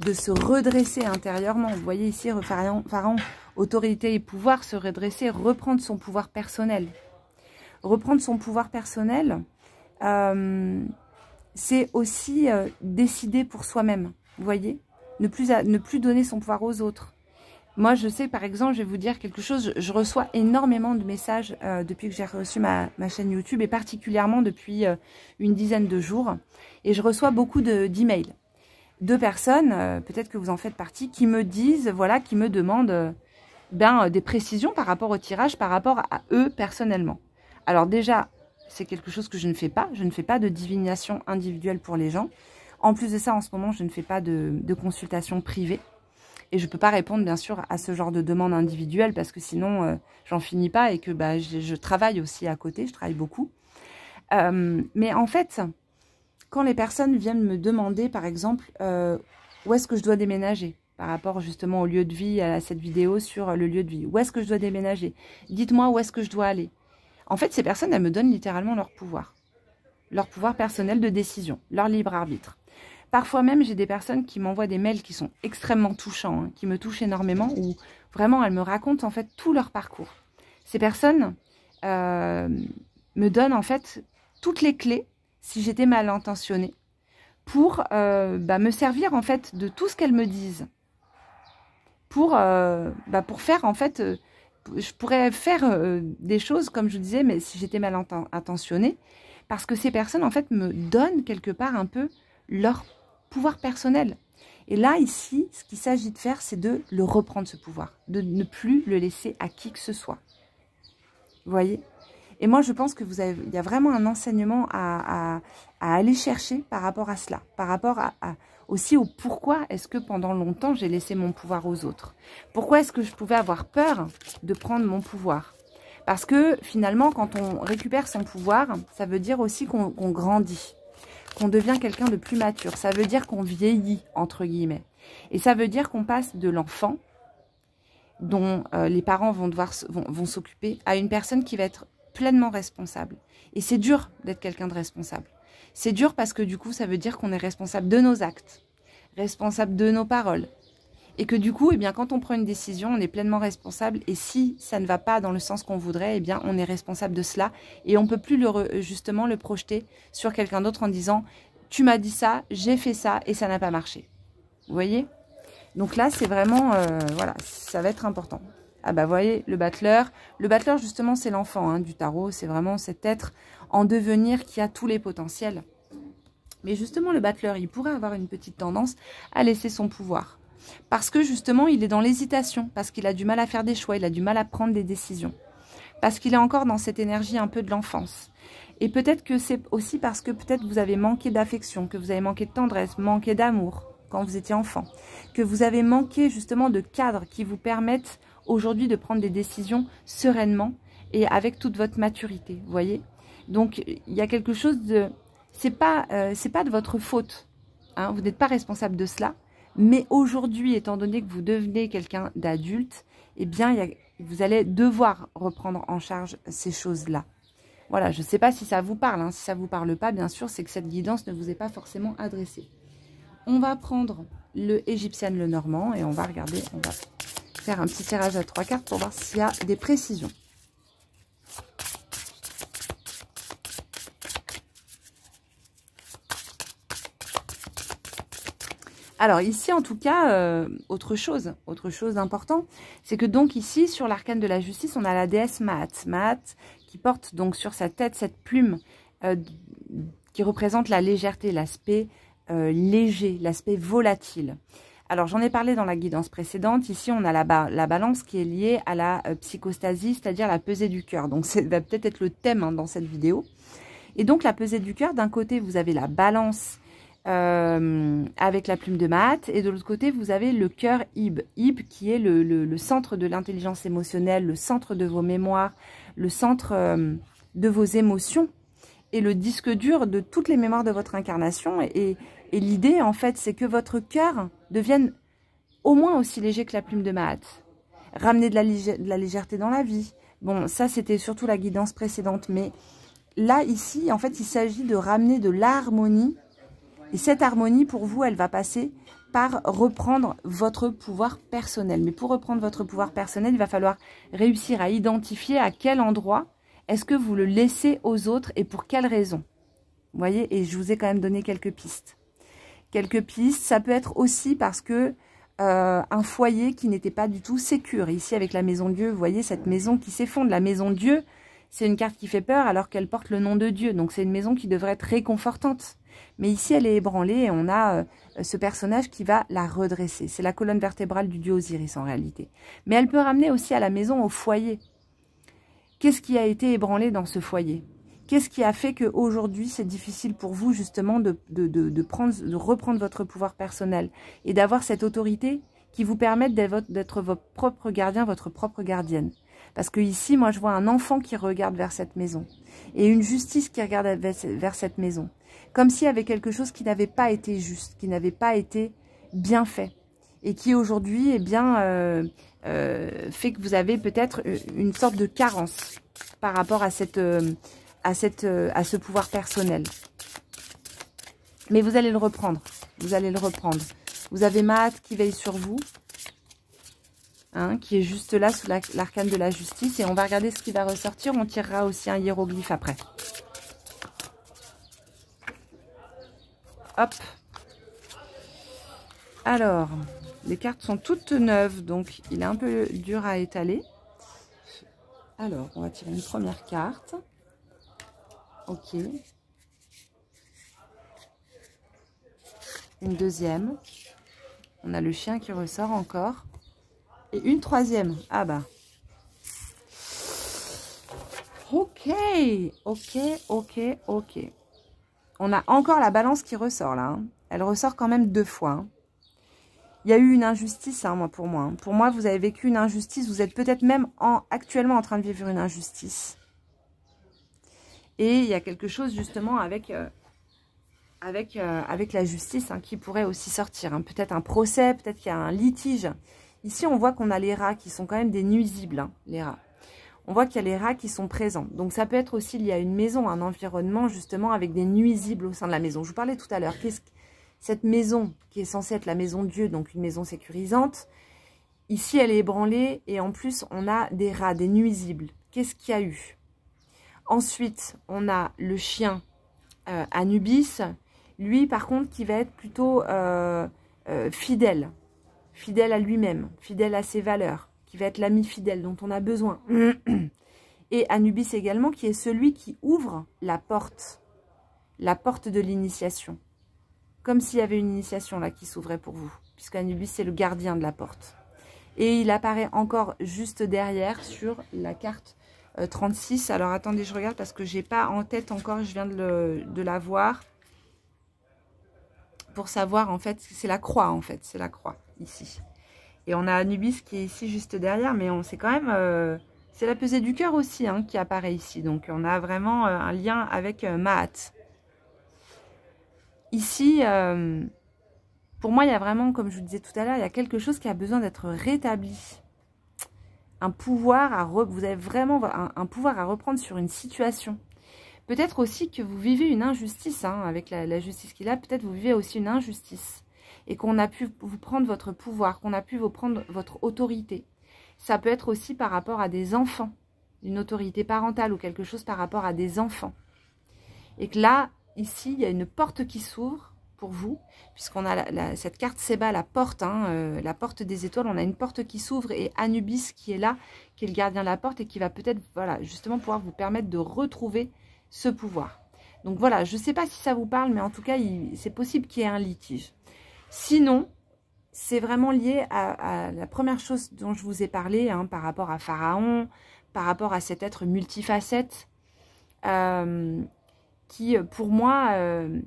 de se redresser intérieurement. Vous voyez ici, Pharaon, autorité et pouvoir, se redresser, reprendre son pouvoir personnel. Reprendre son pouvoir personnel, c'est aussi décider pour soi-même. Vous voyez, ne plus donner son pouvoir aux autres. Moi, je sais, par exemple, je vais vous dire quelque chose, je reçois énormément de messages depuis que j'ai reçu ma chaîne YouTube, et particulièrement depuis une dizaine de jours. Et je reçois beaucoup d'emails de personnes, peut-être que vous en faites partie, qui me disent, voilà, qui me demandent des précisions par rapport au tirage, par rapport à eux personnellement. Alors déjà, c'est quelque chose que je ne fais pas. Je ne fais pas de divination individuelle pour les gens. En plus de ça, en ce moment, je ne fais pas de consultation privée. Et je ne peux pas répondre, bien sûr, à ce genre de demande individuelle parce que sinon, j'en finis pas et que je travaille aussi à côté, je travaille beaucoup. Mais en fait, quand les personnes viennent me demander, par exemple, où est-ce que je dois déménager par rapport justement au lieu de vie, à cette vidéo sur le lieu de vie. Où est-ce que je dois déménager? Dites-moi où est-ce que je dois aller. En fait, ces personnes, elles me donnent littéralement leur pouvoir personnel de décision, leur libre arbitre. Parfois même, j'ai des personnes qui m'envoient des mails qui sont extrêmement touchants, hein, qui me touchent énormément, où vraiment, elles me racontent en fait tout leur parcours. Ces personnes me donnent en fait toutes les clés, si j'étais mal intentionnée, pour me servir en fait de tout ce qu'elles me disent. Pour faire en fait, je pourrais faire des choses, comme je vous disais, mais si j'étais mal intentionnée, parce que ces personnes en fait me donnent quelque part un peu leur pouvoir personnel. Et là, ici, ce qu'il s'agit de faire, c'est de le reprendre, ce pouvoir, de ne plus le laisser à qui que ce soit. Vous voyez? Et moi, je pense que il y a vraiment un enseignement à aller chercher par rapport à cela, par rapport aussi au pourquoi est-ce que pendant longtemps, j'ai laissé mon pouvoir aux autres. Pourquoi est-ce que je pouvais avoir peur de prendre mon pouvoir? Parce que finalement, quand on récupère son pouvoir, ça veut dire aussi qu'on grandit, qu'on devient quelqu'un de plus mature. Ça veut dire qu'on vieillit, entre guillemets. Et ça veut dire qu'on passe de l'enfant, dont les parents vont s'occuper, à une personne qui va être pleinement responsable. Et c'est dur d'être quelqu'un de responsable. C'est dur parce que du coup, ça veut dire qu'on est responsable de nos actes, responsable de nos paroles. Et que du coup, eh bien, quand on prend une décision, on est pleinement responsable. Et si ça ne va pas dans le sens qu'on voudrait, eh bien, on est responsable de cela. Et on ne peut plus justement le projeter sur quelqu'un d'autre en disant « Tu m'as dit ça, j'ai fait ça et ça n'a pas marché. » Vous voyez? Donc là, c'est vraiment, voilà, ça va être important. Ah bah, vous voyez, le battleur. Le battleur, justement, c'est l'enfant hein, du tarot. C'est vraiment cet être en devenir qui a tous les potentiels. Mais justement, le battleur, il pourrait avoir une petite tendance à laisser son pouvoir. Parce que justement, il est dans l'hésitation, parce qu'il a du mal à faire des choix, il a du mal à prendre des décisions. Parce qu'il est encore dans cette énergie un peu de l'enfance. Et peut-être que c'est aussi parce que peut-être vous avez manqué d'affection, que vous avez manqué de tendresse, manqué d'amour quand vous étiez enfant. Que vous avez manqué justement de cadres qui vous permettent aujourd'hui de prendre des décisions sereinement et avec toute votre maturité, vous voyez. Donc, il y a quelque chose de... C'est pas de votre faute, hein, vous n'êtes pas responsable de cela. Mais aujourd'hui, étant donné que vous devenez quelqu'un d'adulte, eh bien, vous allez devoir reprendre en charge ces choses-là. Voilà, je ne sais pas si ça vous parle. Hein. Si ça ne vous parle pas, bien sûr, c'est que cette guidance ne vous est pas forcément adressée. On va prendre le Égyptien, le Normand, et on va regarder, on va faire un petit tirage à 3 cartes pour voir s'il y a des précisions. Alors ici, en tout cas, autre chose d'important, c'est que donc ici, sur l'arcane de la justice, on a la déesse Maat. Maat qui porte donc sur sa tête cette plume qui représente la légèreté, l'aspect léger, l'aspect volatile. Alors j'en ai parlé dans la guidance précédente. Ici, on a la balance qui est liée à la psychostasie, c'est-à-dire la pesée du cœur. Donc ça va peut-être être le thème hein, dans cette vidéo. Et donc la pesée du cœur, d'un côté, vous avez la balance avec la plume de Maat, et de l'autre côté vous avez le cœur Ib. Ib qui est le centre de l'intelligence émotionnelle, le centre de vos mémoires, le centre de vos émotions et le disque dur de toutes les mémoires de votre incarnation. Et l'idée en fait c'est que votre cœur devienne au moins aussi léger que la plume de Mahat. Ramener de la légèreté dans la vie. Bon, ça, c'était surtout la guidance précédente. Mais là, ici, en fait, il s'agit de ramener de l'harmonie. Et cette harmonie, pour vous, elle va passer par reprendre votre pouvoir personnel. Mais pour reprendre votre pouvoir personnel, il va falloir réussir à identifier à quel endroit est-ce que vous le laissez aux autres et pour quelles raisons. Vous voyez, et je vous ai quand même donné quelques pistes. Quelques pistes, ça peut être aussi parce que un foyer qui n'était pas du tout sécure. Ici, avec la maison Dieu, vous voyez cette maison qui s'effondre. La maison Dieu, c'est une carte qui fait peur alors qu'elle porte le nom de Dieu. Donc, c'est une maison qui devrait être réconfortante. Mais ici, elle est ébranlée et on a ce personnage qui va la redresser. C'est la colonne vertébrale du dieu Osiris en réalité. Mais elle peut ramener aussi à la maison, au foyer. Qu'est-ce qui a été ébranlé dans ce foyer? Qu'est-ce qui a fait qu'aujourd'hui, c'est difficile pour vous justement de reprendre votre pouvoir personnel et d'avoir cette autorité qui vous permette d'être votre propre gardien, votre propre gardienne? Parce que ici, moi, je vois un enfant qui regarde vers cette maison et une justice qui regarde vers cette maison. Comme s'il y avait quelque chose qui n'avait pas été juste, qui n'avait pas été bien fait et qui aujourd'hui, eh bien, fait que vous avez peut-être une sorte de carence par rapport à ce pouvoir personnel. Mais vous allez le reprendre. Vous allez le reprendre. Vous avez Mahat qui veille sur vous. Hein, qui est juste là sous l'arcane de la justice. Et on va regarder ce qui va ressortir. On tirera aussi un hiéroglyphe après. Hop. Alors, les cartes sont toutes neuves. Donc, il est un peu dur à étaler. Alors, on va tirer une première carte. Ok. Une deuxième. On a le chien qui ressort encore. Et une troisième. Ah bah. Ok. Ok, ok, ok. On a encore la balance qui ressort là. Hein. Elle ressort quand même 2 fois. Hein. Il y a eu une injustice, hein, pour moi. Hein. Pour moi, vous avez vécu une injustice. Vous êtes peut-être même actuellement en train de vivre une injustice. Et il y a quelque chose justement avec la justice hein, qui pourrait aussi sortir. Hein. Peut-être un procès, peut-être qu'il y a un litige. Ici, on voit qu'on a les rats qui sont quand même des nuisibles, hein, les rats. On voit qu'il y a les rats qui sont présents. Donc, ça peut être aussi lié à une maison, un environnement, justement, avec des nuisibles au sein de la maison. Je vous parlais tout à l'heure. Cette maison qui est censée être la maison Dieu, donc une maison sécurisante, ici, elle est ébranlée et en plus, on a des rats, des nuisibles. Qu'est-ce qu'il y a eu? Ensuite, on a le chien Anubis. Lui, par contre, qui va être plutôt fidèle. Fidèle à lui-même, fidèle à ses valeurs, qui va être l'ami fidèle dont on a besoin. Et Anubis également, qui est celui qui ouvre la porte de l'initiation. Comme s'il y avait une initiation là qui s'ouvrait pour vous, puisque Anubis c'est le gardien de la porte. Et il apparaît encore juste derrière sur la carte 36. Alors attendez, je regarde parce que j'ai pas en tête encore, je viens de la voir. Pour savoir en fait, c'est la croix en fait, c'est la croix. Ici. Et on a Anubis qui est ici juste derrière, mais on sait quand même, c'est la pesée du cœur aussi hein, qui apparaît ici. Donc on a vraiment un lien avec Mahat. Ici, pour moi, il y a vraiment, comme je vous disais tout à l'heure, il y a quelque chose qui a besoin d'être rétabli. Un pouvoir vous avez vraiment un pouvoir à reprendre sur une situation. Peut-être aussi que vous vivez une injustice, hein, avec la justice qu'il a, peut-être vous vivez aussi une injustice. Et qu'on a pu vous prendre votre pouvoir, qu'on a pu vous prendre votre autorité. Ça peut être aussi par rapport à des enfants, une autorité parentale ou quelque chose par rapport à des enfants. Et que là, ici, il y a une porte qui s'ouvre pour vous, puisqu'on a cette carte Séba, la porte, hein, la porte des étoiles, on a une porte qui s'ouvre et Anubis qui est là, qui est le gardien de la porte et qui va peut-être, voilà, justement pouvoir vous permettre de retrouver ce pouvoir. Donc voilà, je ne sais pas si ça vous parle, mais en tout cas, c'est possible qu'il y ait un litige. Sinon, c'est vraiment lié à la première chose dont je vous ai parlé, hein, par rapport à Pharaon, par rapport à cet être multifacette, qui, pour moi,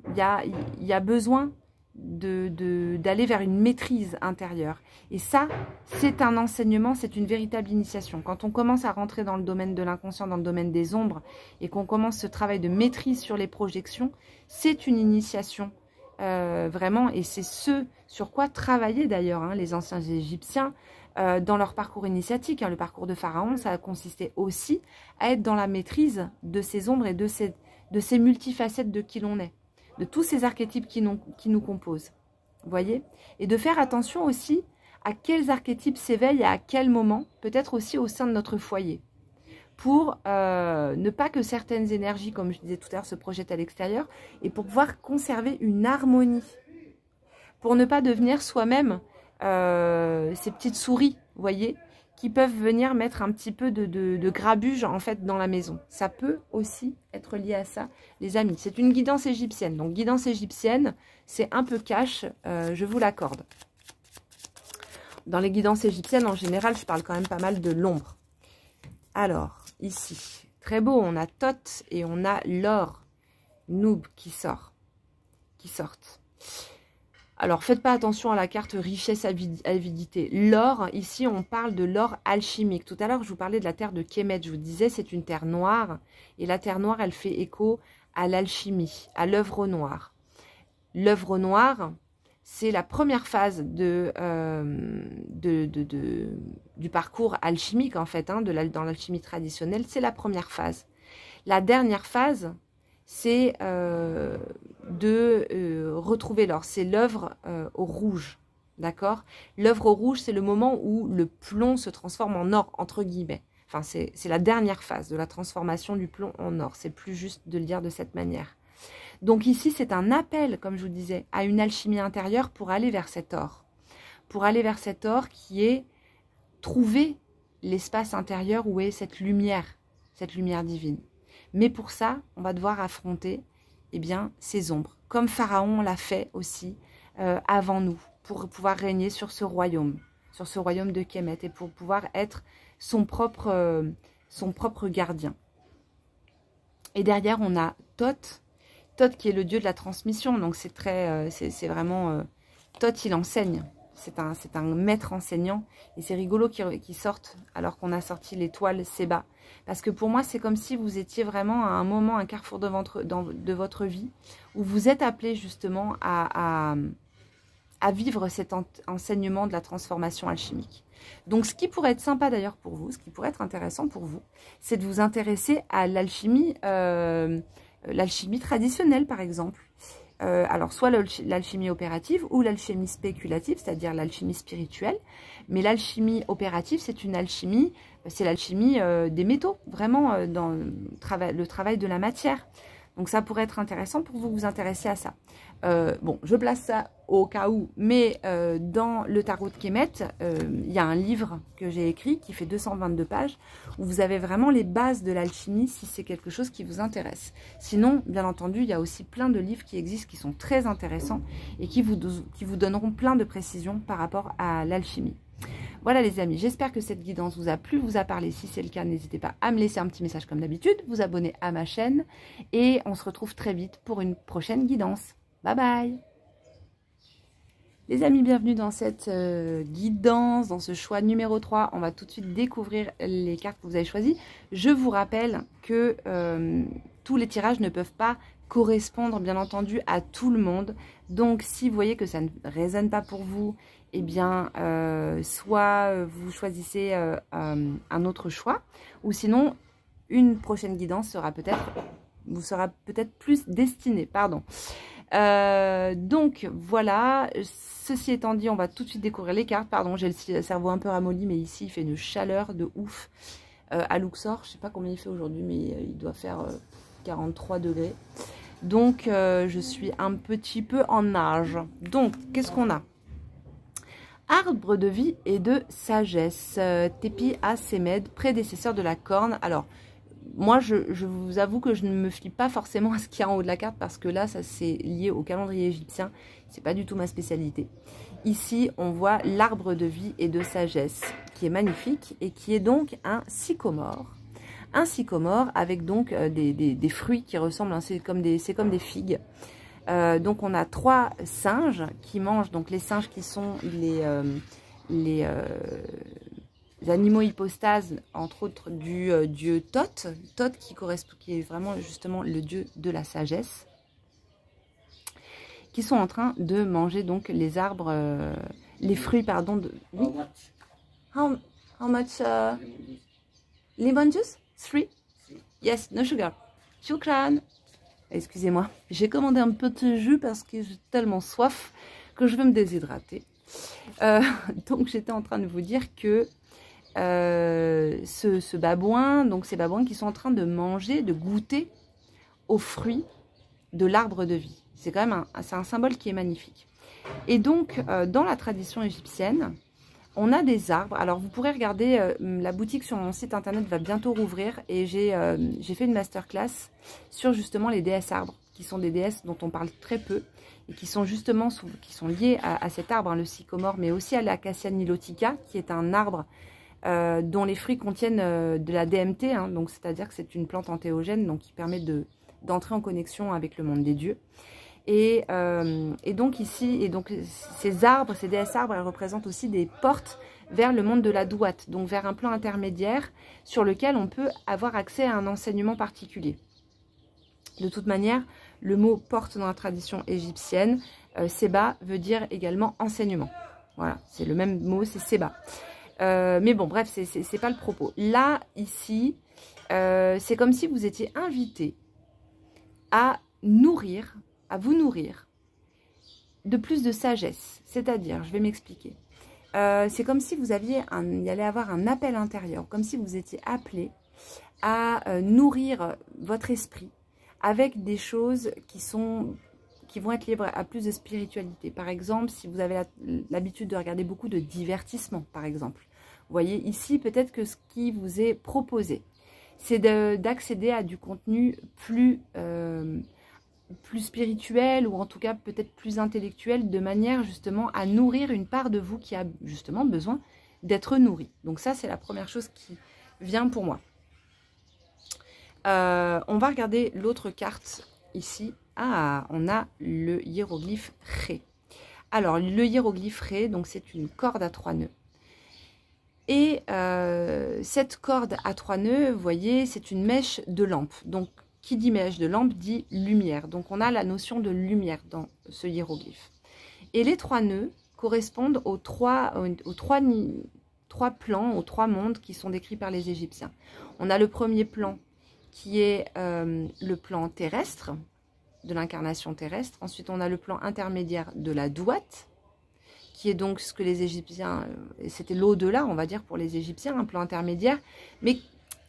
il y a besoin d'aller vers une maîtrise intérieure. Et ça, c'est un enseignement, c'est une véritable initiation. Quand on commence à rentrer dans le domaine de l'inconscient, dans le domaine des ombres, et qu'on commence ce travail de maîtrise sur les projections, c'est une initiation vraiment, et c'est ce sur quoi travaillaient d'ailleurs hein, les anciens Égyptiens dans leur parcours initiatique. Hein. Le parcours de Pharaon, ça a consisté aussi à être dans la maîtrise de ces ombres et de ces multifacettes de qui l'on est, de tous ces archétypes qui nous composent. Vous voyez? Et de faire attention aussi à quels archétypes s'éveillent et à quel moment, peut-être aussi au sein de notre foyer, pour ne pas que certaines énergies, comme je disais tout à l'heure, se projettent à l'extérieur, et pour pouvoir conserver une harmonie, pour ne pas devenir soi-même ces petites souris, vous voyez, qui peuvent venir mettre un petit peu de grabuge en fait dans la maison. Ça peut aussi être lié à ça, les amis. C'est une guidance égyptienne. Donc guidance égyptienne, c'est un peu cash, je vous l'accorde. Dans les guidances égyptiennes, en général, je parle quand même pas mal de l'ombre. Alors, ici, très beau, on a Thoth et on a l'or, Noob qui sortent. Alors, faites pas attention à la carte richesse, avidité. L'or, ici, on parle de l'or alchimique. Tout à l'heure, je vous parlais de la terre de Kemet. Je vous disais, c'est une terre noire. Et la terre noire, elle fait écho à l'alchimie, à l'œuvre noire. L'œuvre noire, c'est la première phase du parcours alchimique, en fait, hein, dans l'alchimie traditionnelle. C'est la première phase. La dernière phase, c'est retrouver l'or. C'est l'œuvre au rouge, d'accord? L'œuvre au rouge, c'est le moment où le plomb se transforme en or, entre guillemets. Enfin, c'est la dernière phase de la transformation du plomb en or. C'est plus juste de le dire de cette manière. Donc ici, c'est un appel, comme je vous disais, à une alchimie intérieure pour aller vers cet or. Pour aller vers cet or qui est trouver l'espace intérieur où est cette lumière divine. Mais pour ça, on va devoir affronter ces ombres, comme Pharaon l'a fait aussi avant nous, pour pouvoir régner sur ce royaume de Kemet, et pour pouvoir être son propre gardien. Et derrière, on a Thoth, qui est le dieu de la transmission, donc c'est vraiment... Thoth, il enseigne, c'est un maître enseignant, et c'est rigolo qu'il sorte alors qu'on a sorti l'étoile Séba, parce que pour moi, c'est comme si vous étiez vraiment à un moment, un carrefour de votre vie, où vous êtes appelé justement à vivre cet enseignement de la transformation alchimique. Donc, ce qui pourrait être sympa d'ailleurs pour vous, ce qui pourrait être intéressant pour vous, c'est de vous intéresser à l'alchimie traditionnelle, par exemple. Alors, soit l'alchimie opérative ou l'alchimie spéculative, c'est-à-dire l'alchimie spirituelle. Mais l'alchimie opérative, c'est l'alchimie des métaux, vraiment dans le travail de la matière. Donc, ça pourrait être intéressant pour vous intéresser à ça. Bon, je place ça au cas où, mais dans le tarot de Kemet, il y a un livre que j'ai écrit qui fait 222 pages, où vous avez vraiment les bases de l'alchimie si c'est quelque chose qui vous intéresse. Sinon, bien entendu, il y a aussi plein de livres qui existent qui sont très intéressants et qui vous donneront plein de précisions par rapport à l'alchimie. Voilà les amis, j'espère que cette guidance vous a plu, vous a parlé. Si c'est le cas, n'hésitez pas à me laisser un petit message comme d'habitude, vous abonner à ma chaîne et on se retrouve très vite pour une prochaine guidance. Bye bye! Les amis, bienvenue dans cette guidance, dans ce choix numéro 3. On va tout de suite découvrir les cartes que vous avez choisies. Je vous rappelle que tous les tirages ne peuvent pas correspondre, bien entendu, à tout le monde. Donc, si vous voyez que ça ne résonne pas pour vous, eh bien, soit vous choisissez un autre choix, ou sinon, une prochaine guidance sera vous sera peut-être plus destinée, pardon. Donc voilà, ceci étant dit, on va tout de suite découvrir les cartes. Pardon, j'ai le cerveau un peu ramolli, mais ici il fait une chaleur de ouf à Luxor. Je sais pas combien il fait aujourd'hui, mais il doit faire 43 degrés. Donc je suis un petit peu en nage. Donc qu'est-ce qu'on a? Arbre de vie et de sagesse, Tepi à Semed, prédécesseur de la corne. Alors moi, je vous avoue que je ne me fie pas forcément à ce qu'il y a en haut de la carte, parce que là, ça c'est lié au calendrier égyptien. C'est pas du tout ma spécialité. Ici, on voit l'arbre de vie et de sagesse, qui est magnifique et qui est donc un sycomore. Un sycomore avec donc des fruits qui ressemblent, hein, c'est comme des figues. Donc on a 3 singes qui mangent, donc les singes qui sont les animaux hypostases, entre autres du dieu Thoth, qui est vraiment justement le dieu de la sagesse. qui sont en train de manger donc les arbres, les fruits, pardon. Oui. How much lemon juice? 3? Yes, no sugar. Shukran. Excusez-moi, j'ai commandé un petit jus parce que j'ai tellement soif que je veux me déshydrater. Donc j'étais en train de vous dire que ce babouin, donc ces babouins qui sont en train de manger, de goûter aux fruits de l'arbre de vie. C'est quand même un symbole qui est magnifique. Et donc dans la tradition égyptienne, on a des arbres. Alors vous pourrez regarder, la boutique sur mon site internet va bientôt rouvrir et j'ai fait une masterclass sur justement les déesses arbres, qui sont des déesses dont on parle très peu et qui sont justement qui sont liées à cet arbre, hein, le sycomore, mais aussi à l'acacia nilotica, qui est un arbre dont les fruits contiennent de la DMT, hein, donc c'est-à-dire que c'est une plante entéogène, donc qui permet d'entrer en connexion avec le monde des dieux. Et donc ici, ces arbres, ces déesses arbres, elles représentent aussi des portes vers le monde de la douate, donc vers un plan intermédiaire sur lequel on peut avoir accès à un enseignement particulier. De toute manière, le mot porte dans la tradition égyptienne, Seba veut dire également enseignement. Voilà, c'est le même mot, c'est Seba. Mais bon, bref, c'est pas le propos. Là, ici, c'est comme si vous étiez invité à vous nourrir de plus de sagesse. C'est-à-dire, je vais m'expliquer. C'est comme si vous il y allait avoir un appel intérieur, comme si vous étiez appelé à nourrir votre esprit avec des choses qui vont être liées à plus de spiritualité. Par exemple, si vous avez l'habitude de regarder beaucoup de divertissements, par exemple. Vous voyez, ici, peut-être que ce qui vous est proposé, c'est d'accéder à du contenu plus spirituel ou en tout cas peut-être plus intellectuel, de manière justement à nourrir une part de vous qui a justement besoin d'être nourrie. Donc ça, c'est la première chose qui vient pour moi. On va regarder l'autre carte ici. Ah, on a le hiéroglyphe Ré. Alors, le hiéroglyphe Ré, donc c'est une corde à 3 nœuds. Et cette corde à 3 nœuds, vous voyez, c'est une mèche de lampe. Donc, qui dit mèche de lampe dit lumière. Donc, on a la notion de lumière dans ce hiéroglyphe. Et les 3 nœuds correspondent aux trois plans, aux 3 mondes qui sont décrits par les Égyptiens. On a le premier plan qui est le plan terrestre, de l'incarnation terrestre. Ensuite, on a le plan intermédiaire de la douate, qui est donc ce que les Égyptiens, c'était l'au-delà, on va dire, pour les Égyptiens, un plan intermédiaire, mais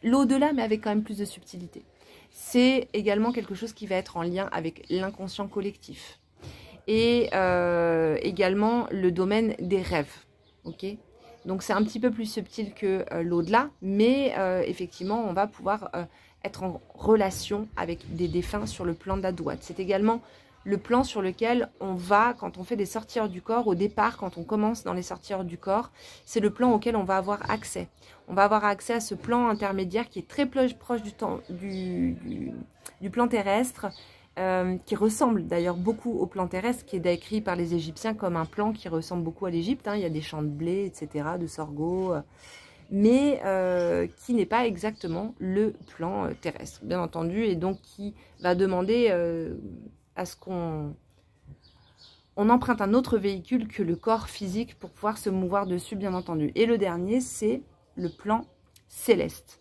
l'au-delà, mais avec quand même plus de subtilité. C'est également quelque chose qui va être en lien avec l'inconscient collectif. Et également le domaine des rêves. Ok ? Donc c'est un petit peu plus subtil que l'au-delà, mais effectivement, on va pouvoir être en relation avec des défunts sur le plan de la douate. C'est également le plan sur lequel on va, quand on fait des sorties hors du corps, au départ, quand on commence dans les sorties hors du corps, c'est le plan auquel on va avoir accès. On va avoir accès à ce plan intermédiaire qui est très proche du plan terrestre, qui ressemble d'ailleurs beaucoup au plan terrestre, qui est décrit par les Égyptiens comme un plan qui ressemble beaucoup à l'Égypte. Hein. Il y a des champs de blé, etc., de sorgho, mais qui n'est pas exactement le plan terrestre, bien entendu, et donc qui va demander à ce qu'on emprunte un autre véhicule que le corps physique pour pouvoir se mouvoir dessus, bien entendu. Et le dernier, c'est le plan céleste,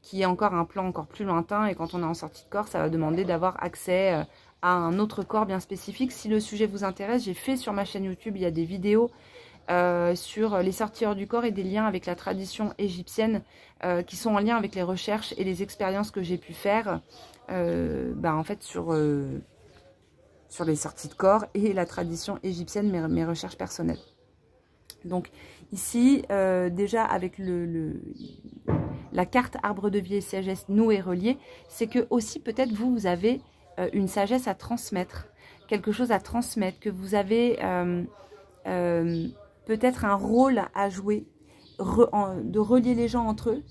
qui est encore un plan encore plus lointain, et quand on est en sortie de corps, ça va demander d'avoir accès à un autre corps bien spécifique. Si le sujet vous intéresse, j'ai fait sur ma chaîne YouTube, il y a des vidéos sur les sorties hors du corps et des liens avec la tradition égyptienne qui sont en lien avec les recherches et les expériences que j'ai pu faire en fait sur les sorties de corps et la tradition égyptienne, mes recherches personnelles. Donc ici, déjà avec la carte arbre de vie et sagesse nouée et reliée, c'est que aussi peut-être vous avez une sagesse à transmettre, quelque chose à transmettre, que vous avez peut-être un rôle à jouer, de relier les gens entre eux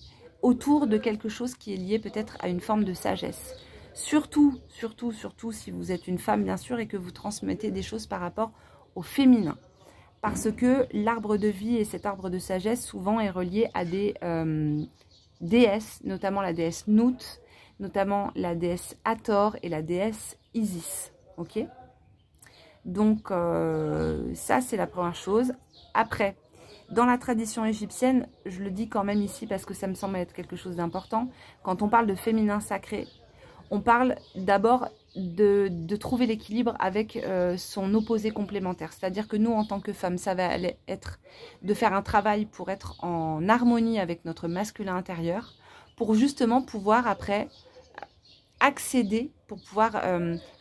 autour de quelque chose qui est lié peut-être à une forme de sagesse. Surtout, surtout, surtout si vous êtes une femme bien sûr et que vous transmettez des choses par rapport au féminin. Parce que l'arbre de vie et cet arbre de sagesse souvent est relié à des déesses, notamment la déesse Nout, notamment la déesse Hathor et la déesse Isis. Ok ? Donc, ça, c'est la première chose. Après, dans la tradition égyptienne, je le dis quand même ici parce que ça me semble être quelque chose d'important. Quand on parle de féminin sacré, on parle d'abord de trouver l'équilibre avec son opposé complémentaire. C'est-à-dire que nous, en tant que femmes, ça va être de faire un travail pour être en harmonie avec notre masculin intérieur, pour justement pouvoir après accéder, pour pouvoir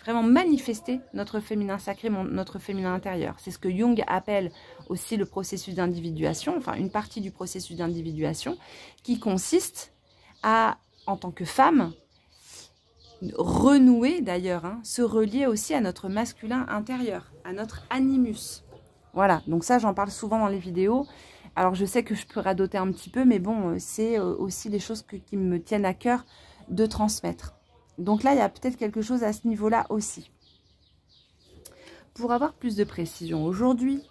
vraiment manifester notre féminin sacré, notre féminin intérieur. C'est ce que Jung appelle aussi le processus d'individuation, enfin une partie du processus d'individuation, qui consiste à, en tant que femme, renouer d'ailleurs, hein, se relier aussi à notre masculin intérieur, à notre animus. Voilà, donc ça j'en parle souvent dans les vidéos. Alors je sais que je peux radoter un petit peu, mais bon, c'est aussi les choses qui me tiennent à cœur de transmettre. Donc là, il y a peut-être quelque chose à ce niveau-là aussi. Pour avoir plus de précision, aujourd'hui,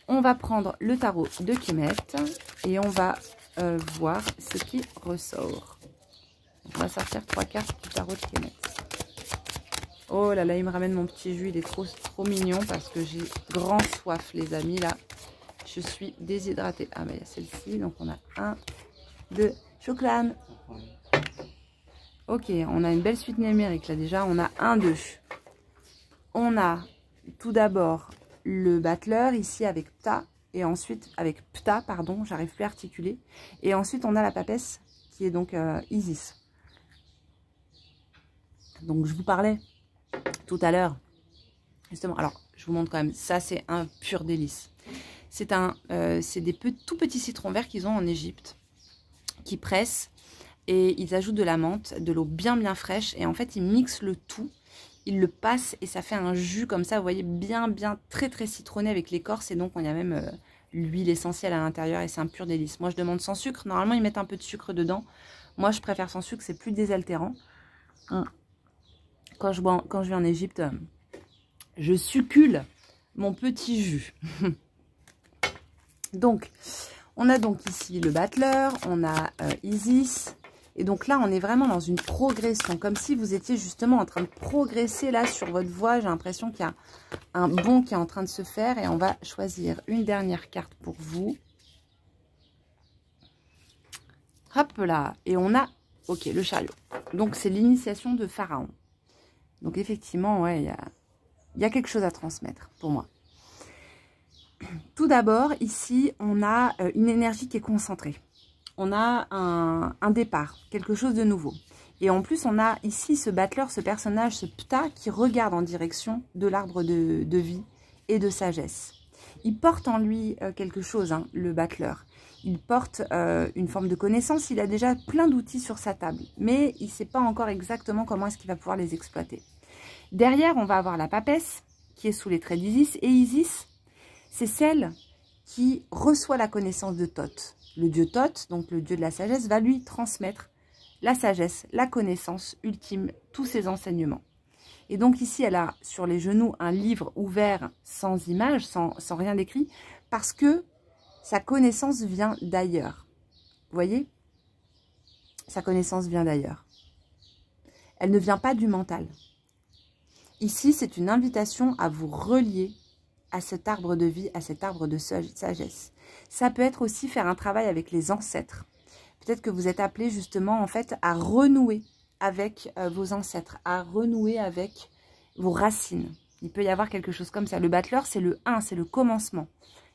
on va prendre le tarot de Kemet et on va voir ce qui ressort. On va sortir 3 cartes du tarot de Kemet. Oh là là, il me ramène mon petit jus, il est trop mignon parce que j'ai grand soif, les amis, là. Je suis déshydratée. Ah, mais il y a celle-ci, donc on a 1, 2, chocolat. Ok, on a une belle suite numérique là déjà. On a 1, 2. On a tout d'abord le battleur ici avec Ptah. Et ensuite avec Ptah, pardon, j'arrive plus à articuler. Et ensuite on a la papesse qui est donc Isis. Donc je vous parlais tout à l'heure. Justement, alors je vous montre quand même. Ça c'est un pur délice. C'est des tout petits citrons verts qu'ils ont en Égypte. Qui pressent. Et ils ajoutent de la menthe, de l'eau bien fraîche. Et en fait, ils mixent le tout. Ils le passent et ça fait un jus comme ça, vous voyez, bien très citronné avec l'écorce. Et donc, il y a même l'huile essentielle à l'intérieur et c'est un pur délice. Moi, je demande sans sucre. Normalement, ils mettent un peu de sucre dedans. Moi, je préfère sans sucre, c'est plus désaltérant. Quand je vais en Égypte, je succule mon petit jus. Donc, on a donc ici le battleur, on a Isis. Et donc là, on est vraiment dans une progression, comme si vous étiez justement en train de progresser là sur votre voie. J'ai l'impression qu'il y a un bond qui est en train de se faire. Et on va choisir une dernière carte pour vous. Hop là. Et on a, ok, le chariot. Donc c'est l'initiation de Pharaon. Donc effectivement, ouais, il y a quelque chose à transmettre pour moi. Tout d'abord, ici, on a une énergie qui est concentrée. On a un départ, quelque chose de nouveau. Et en plus, on a ici ce battleur, ce personnage, ce Ptah qui regarde en direction de l'arbre de vie et de sagesse. Il porte en lui quelque chose, hein, le battleur. Il porte une forme de connaissance, il a déjà plein d'outils sur sa table. Mais il ne sait pas encore exactement comment est-ce qu'il va pouvoir les exploiter. Derrière, on va avoir la papesse qui est sous les traits d'Isis. Et Isis, c'est celle qui reçoit la connaissance de Thoth. Le dieu Thoth, donc le dieu de la sagesse, va lui transmettre la sagesse, la connaissance ultime, tous ses enseignements. Et donc ici, elle a sur les genoux un livre ouvert sans image, sans rien d'écrit, parce que sa connaissance vient d'ailleurs. Vous voyez? Sa connaissance vient d'ailleurs. Elle ne vient pas du mental. Ici, c'est une invitation à vous relier à cet arbre de vie, à cet arbre de sagesse. Ça peut être aussi faire un travail avec les ancêtres. Peut-être que vous êtes appelé justement en fait à renouer avec vos ancêtres, à renouer avec vos racines. Il peut y avoir quelque chose comme ça. Le battleur, c'est le 1, c'est le commencement.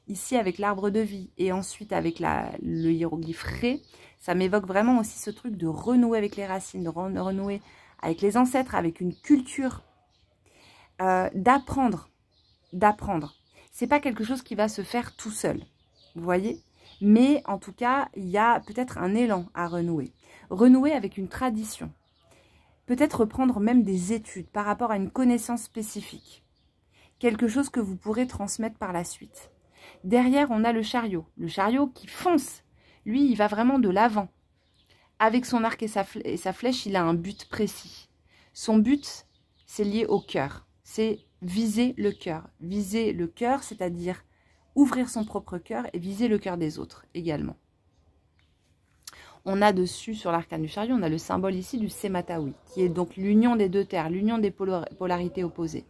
Ici, avec l'arbre de vie et ensuite avec le hiéroglyphe Ré, ça m'évoque vraiment aussi ce truc de renouer avec les racines, de renouer avec les ancêtres, avec une culture, d'apprendre. C'est pas quelque chose qui va se faire tout seul, vous voyez? Mais en tout cas, il y a peut-être un élan à renouer. Renouer avec une tradition. Peut-être reprendre même des études par rapport à une connaissance spécifique. Quelque chose que vous pourrez transmettre par la suite. Derrière, on a le chariot. Le chariot qui fonce. Lui, il va vraiment de l'avant. Avec son arc et sa flèche, il a un but précis. Son but, c'est lié au cœur. C'est viser le cœur. Viser le cœur, c'est-à-dire ouvrir son propre cœur et viser le cœur des autres également. On a dessus, sur l'arcane du chariot, on a le symbole ici du Sematawi, qui est donc l'union des deux terres, l'union des polarités opposées.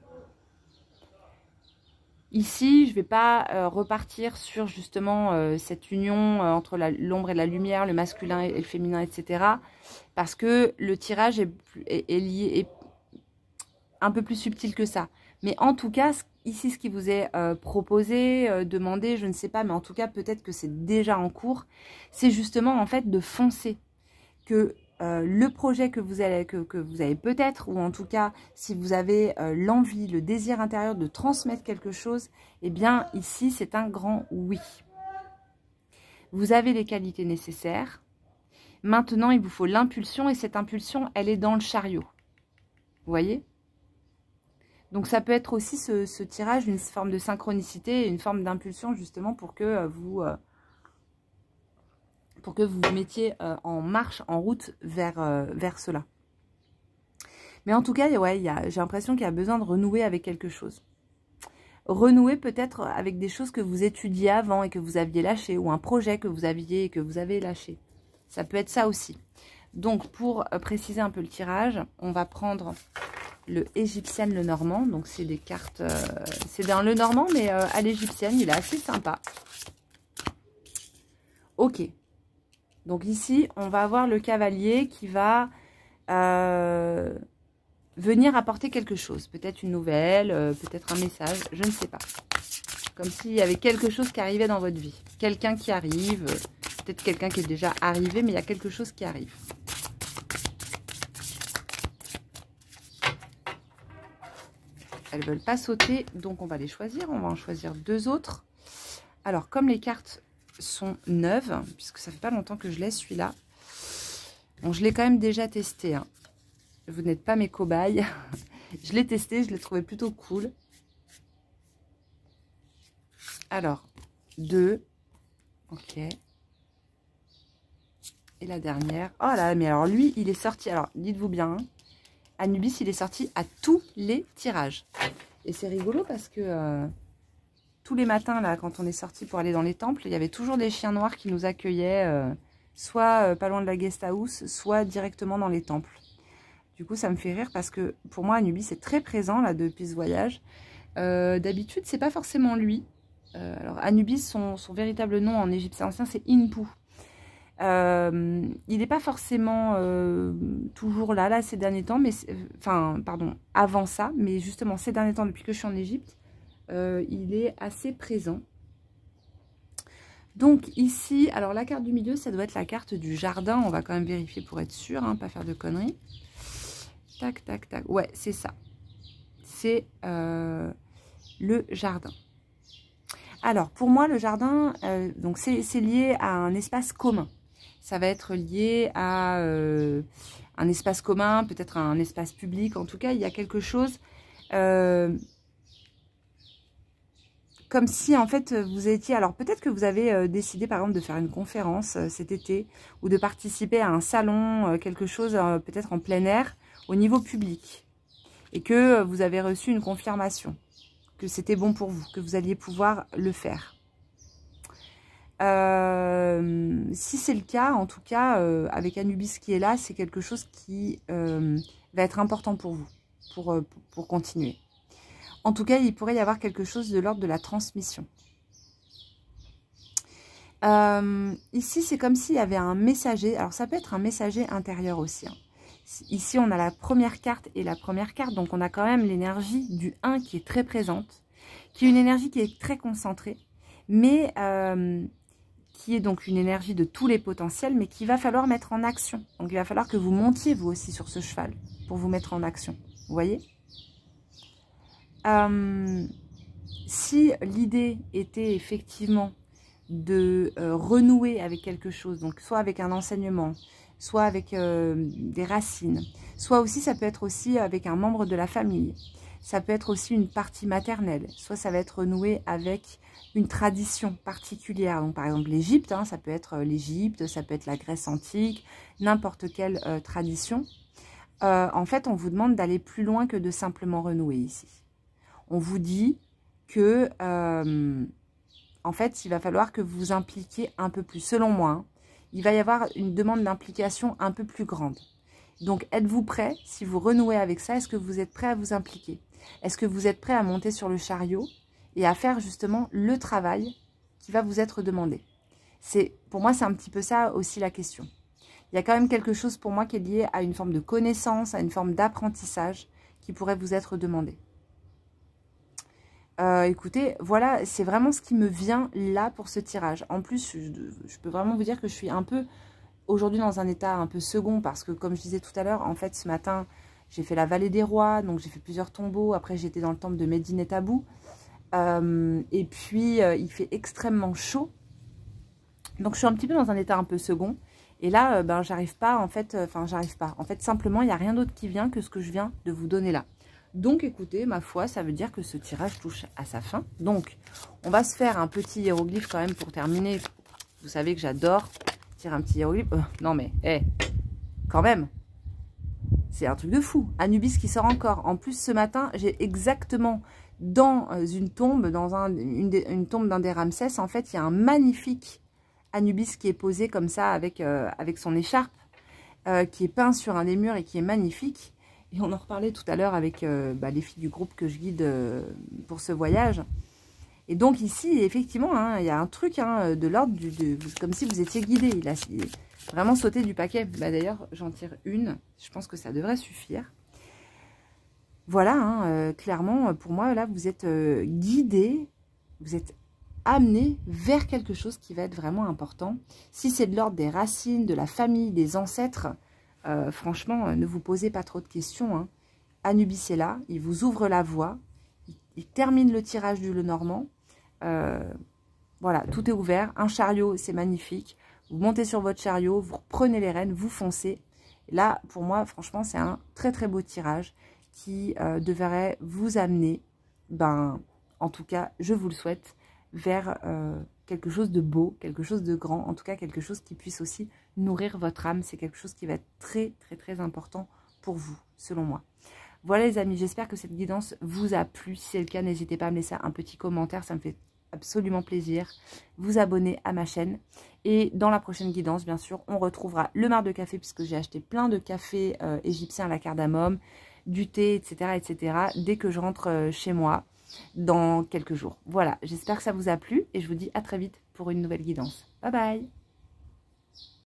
Ici, je ne vais pas repartir sur justement cette union entre l'ombre et la lumière, le masculin et le féminin, etc. Parce que le tirage est un peu plus subtil que ça. Mais en tout cas, ici, ce qui vous est proposé, demandé, je ne sais pas, mais en tout cas, peut-être que c'est déjà en cours, c'est justement en fait de foncer. Que le projet que vous avez peut-être, ou en tout cas, si vous avez l'envie, le désir intérieur de transmettre quelque chose, eh bien, ici, c'est un grand oui. Vous avez les qualités nécessaires. Maintenant, il vous faut l'impulsion, et cette impulsion, elle est dans le chariot. Vous voyez? Donc, ça peut être aussi ce tirage, une forme de synchronicité, une forme d'impulsion, justement, pour que vous vous mettiez en marche, en route vers cela. Mais en tout cas, ouais, j'ai l'impression qu'il y a besoin de renouer avec quelque chose. Renouer peut-être avec des choses que vous étudiez avant et que vous aviez lâché, ou un projet que vous aviez et que vous avez lâché. Ça peut être ça aussi. Donc, pour préciser un peu le tirage, on va prendre le égyptienne, le normand. Donc, c'est des cartes... c'est dans le normand, mais à l'égyptienne, il est assez sympa. Ok. Donc ici, on va avoir le cavalier qui va venir apporter quelque chose. Peut-être une nouvelle, peut-être un message, je ne sais pas. Comme s'il y avait quelque chose qui arrivait dans votre vie. Quelqu'un qui arrive, peut-être quelqu'un qui est déjà arrivé, mais il y a quelque chose qui arrive. Elles ne veulent pas sauter, donc on va les choisir. On va en choisir deux autres. Alors, comme les cartes sont neuves, puisque ça fait pas longtemps que je l'ai celui-là. Bon, je l'ai quand même déjà testé. Hein. Vous n'êtes pas mes cobayes. Je l'ai testé, je l'ai trouvé plutôt cool. Alors, 2. Ok. Et la dernière. Oh là, mais alors lui, il est sorti. Alors, dites-vous bien, hein, Anubis, il est sorti à tous les tirages. Et c'est rigolo parce que... tous les matins, là, quand on est sorti pour aller dans les temples, il y avait toujours des chiens noirs qui nous accueillaient, soit pas loin de la guest house, soit directement dans les temples. Du coup, ça me fait rire parce que pour moi, Anubis est très présent là depuis ce voyage. D'habitude, c'est pas forcément lui. Alors, Anubis, son véritable nom en égyptien ancien, c'est Inpu. Il n'est pas forcément toujours là ces derniers temps, mais enfin, pardon, avant ça, mais justement ces derniers temps, depuis que je suis en Égypte, il est assez présent. Donc ici, alors la carte du milieu, ça doit être la carte du jardin. On va quand même vérifier pour être sûr, hein, pas faire de conneries. Tac, tac, tac. Ouais, c'est ça. C'est le jardin. Alors, pour moi, le jardin, donc c'est lié à un espace commun. Ça va être lié à un espace commun, peut-être un espace public. En tout cas, il y a quelque chose... comme si, en fait, vous étiez... Alors, peut-être que vous avez décidé, par exemple, de faire une conférence cet été ou de participer à un salon, quelque chose peut-être en plein air, au niveau public. Et que vous avez reçu une confirmation, que c'était bon pour vous, que vous alliez pouvoir le faire. Si c'est le cas, en tout cas, avec Anubis qui est là, c'est quelque chose qui va être important pour vous, pour continuer. En tout cas, il pourrait y avoir quelque chose de l'ordre de la transmission. Ici, c'est comme s'il y avait un messager. Alors, ça peut être un messager intérieur aussi. Hein. Ici, on a la première carte et la première carte. Donc, on a quand même l'énergie du 1 qui est très présente, qui est une énergie qui est très concentrée, mais qui est donc une énergie de tous les potentiels, mais qu'il va falloir mettre en action. Donc, il va falloir que vous montiez, vous aussi, sur ce cheval pour vous mettre en action. Vous voyez ? Si l'idée était effectivement de renouer avec quelque chose, donc soit avec un enseignement, soit avec des racines, soit aussi ça peut être aussi avec un membre de la famille, ça peut être aussi une partie maternelle, soit ça va être renoué avec une tradition particulière, donc par exemple l'Égypte, hein, ça peut être l'Égypte, ça peut être la Grèce antique, n'importe quelle tradition. En fait, on vous demande d'aller plus loin que de simplement renouer ici. On vous dit que, en fait, il va falloir que vous vous impliquiez un peu plus. Selon moi, hein, il va y avoir une demande d'implication un peu plus grande. Donc, êtes-vous prêt, si vous renouez avec ça, est-ce que vous êtes prêt à vous impliquer? Est-ce que vous êtes prêt à monter sur le chariot et à faire justement le travail qui va vous être demandé. Pour moi, c'est un petit peu ça aussi la question. Il y a quand même quelque chose pour moi qui est lié à une forme de connaissance, à une forme d'apprentissage qui pourrait vous être demandé. Écoutez, voilà, c'est vraiment ce qui me vient là pour ce tirage. En plus, je peux vraiment vous dire que je suis un peu aujourd'hui dans un état un peu second parce que comme je disais tout à l'heure, en fait ce matin, j'ai fait la vallée des rois, donc j'ai fait plusieurs tombeaux. Après, j'étais dans le temple de Médine Tabou. Et puis, il fait extrêmement chaud. Donc, je suis un petit peu dans un état un peu second. Et là, ben, j'arrive pas, en fait, j'arrive pas. En fait, simplement, il n'y a rien d'autre qui vient que ce que je viens de vous donner là. Donc, écoutez, ma foi, ça veut dire que ce tirage touche à sa fin. Donc, on va se faire un petit hiéroglyphe quand même pour terminer. Vous savez que j'adore tirer un petit hiéroglyphe. Non, mais, quand même. C'est un truc de fou. Anubis qui sort encore. En plus, ce matin, j'ai exactement dans une tombe, dans une tombe d'un des Ramsès, en fait, il y a un magnifique Anubis qui est posé comme ça avec son écharpe, qui est peint sur un des murs et qui est magnifique. Et on en reparlait tout à l'heure avec les filles du groupe que je guide pour ce voyage. Et donc ici, effectivement, hein, il y a un truc de l'ordre comme si vous étiez guidé. Il a vraiment sauté du paquet. Bah, d'ailleurs, j'en tire une. Je pense que ça devrait suffire. Voilà, hein, clairement, pour moi, là, vous êtes guidé, vous êtes amené vers quelque chose qui va être vraiment important. Si c'est de l'ordre des racines, de la famille, des ancêtres, franchement, ne vous posez pas trop de questions. Hein. Anubis est là, il vous ouvre la voie, il termine le tirage du Lenormand. Voilà, tout est ouvert. Un chariot, c'est magnifique. Vous montez sur votre chariot, vous reprenez les rênes, vous foncez. Là, pour moi, franchement, c'est un très très beau tirage qui devrait vous amener, en tout cas, je vous le souhaite, vers quelque chose de beau, quelque chose de grand, en tout cas quelque chose qui puisse aussi nourrir votre âme. C'est quelque chose qui va être très très très important pour vous, selon moi. Voilà les amis, j'espère que cette guidance vous a plu. Si c'est le cas, n'hésitez pas à me laisser un petit commentaire, ça me fait absolument plaisir. Vous abonner à ma chaîne. Et dans la prochaine guidance, bien sûr, on retrouvera le marc de café, puisque j'ai acheté plein de café égyptien à la cardamome, du thé, etc., etc., dès que je rentre chez moi dans quelques jours. Voilà, j'espère que ça vous a plu et je vous dis à très vite pour une nouvelle guidance. Bye bye!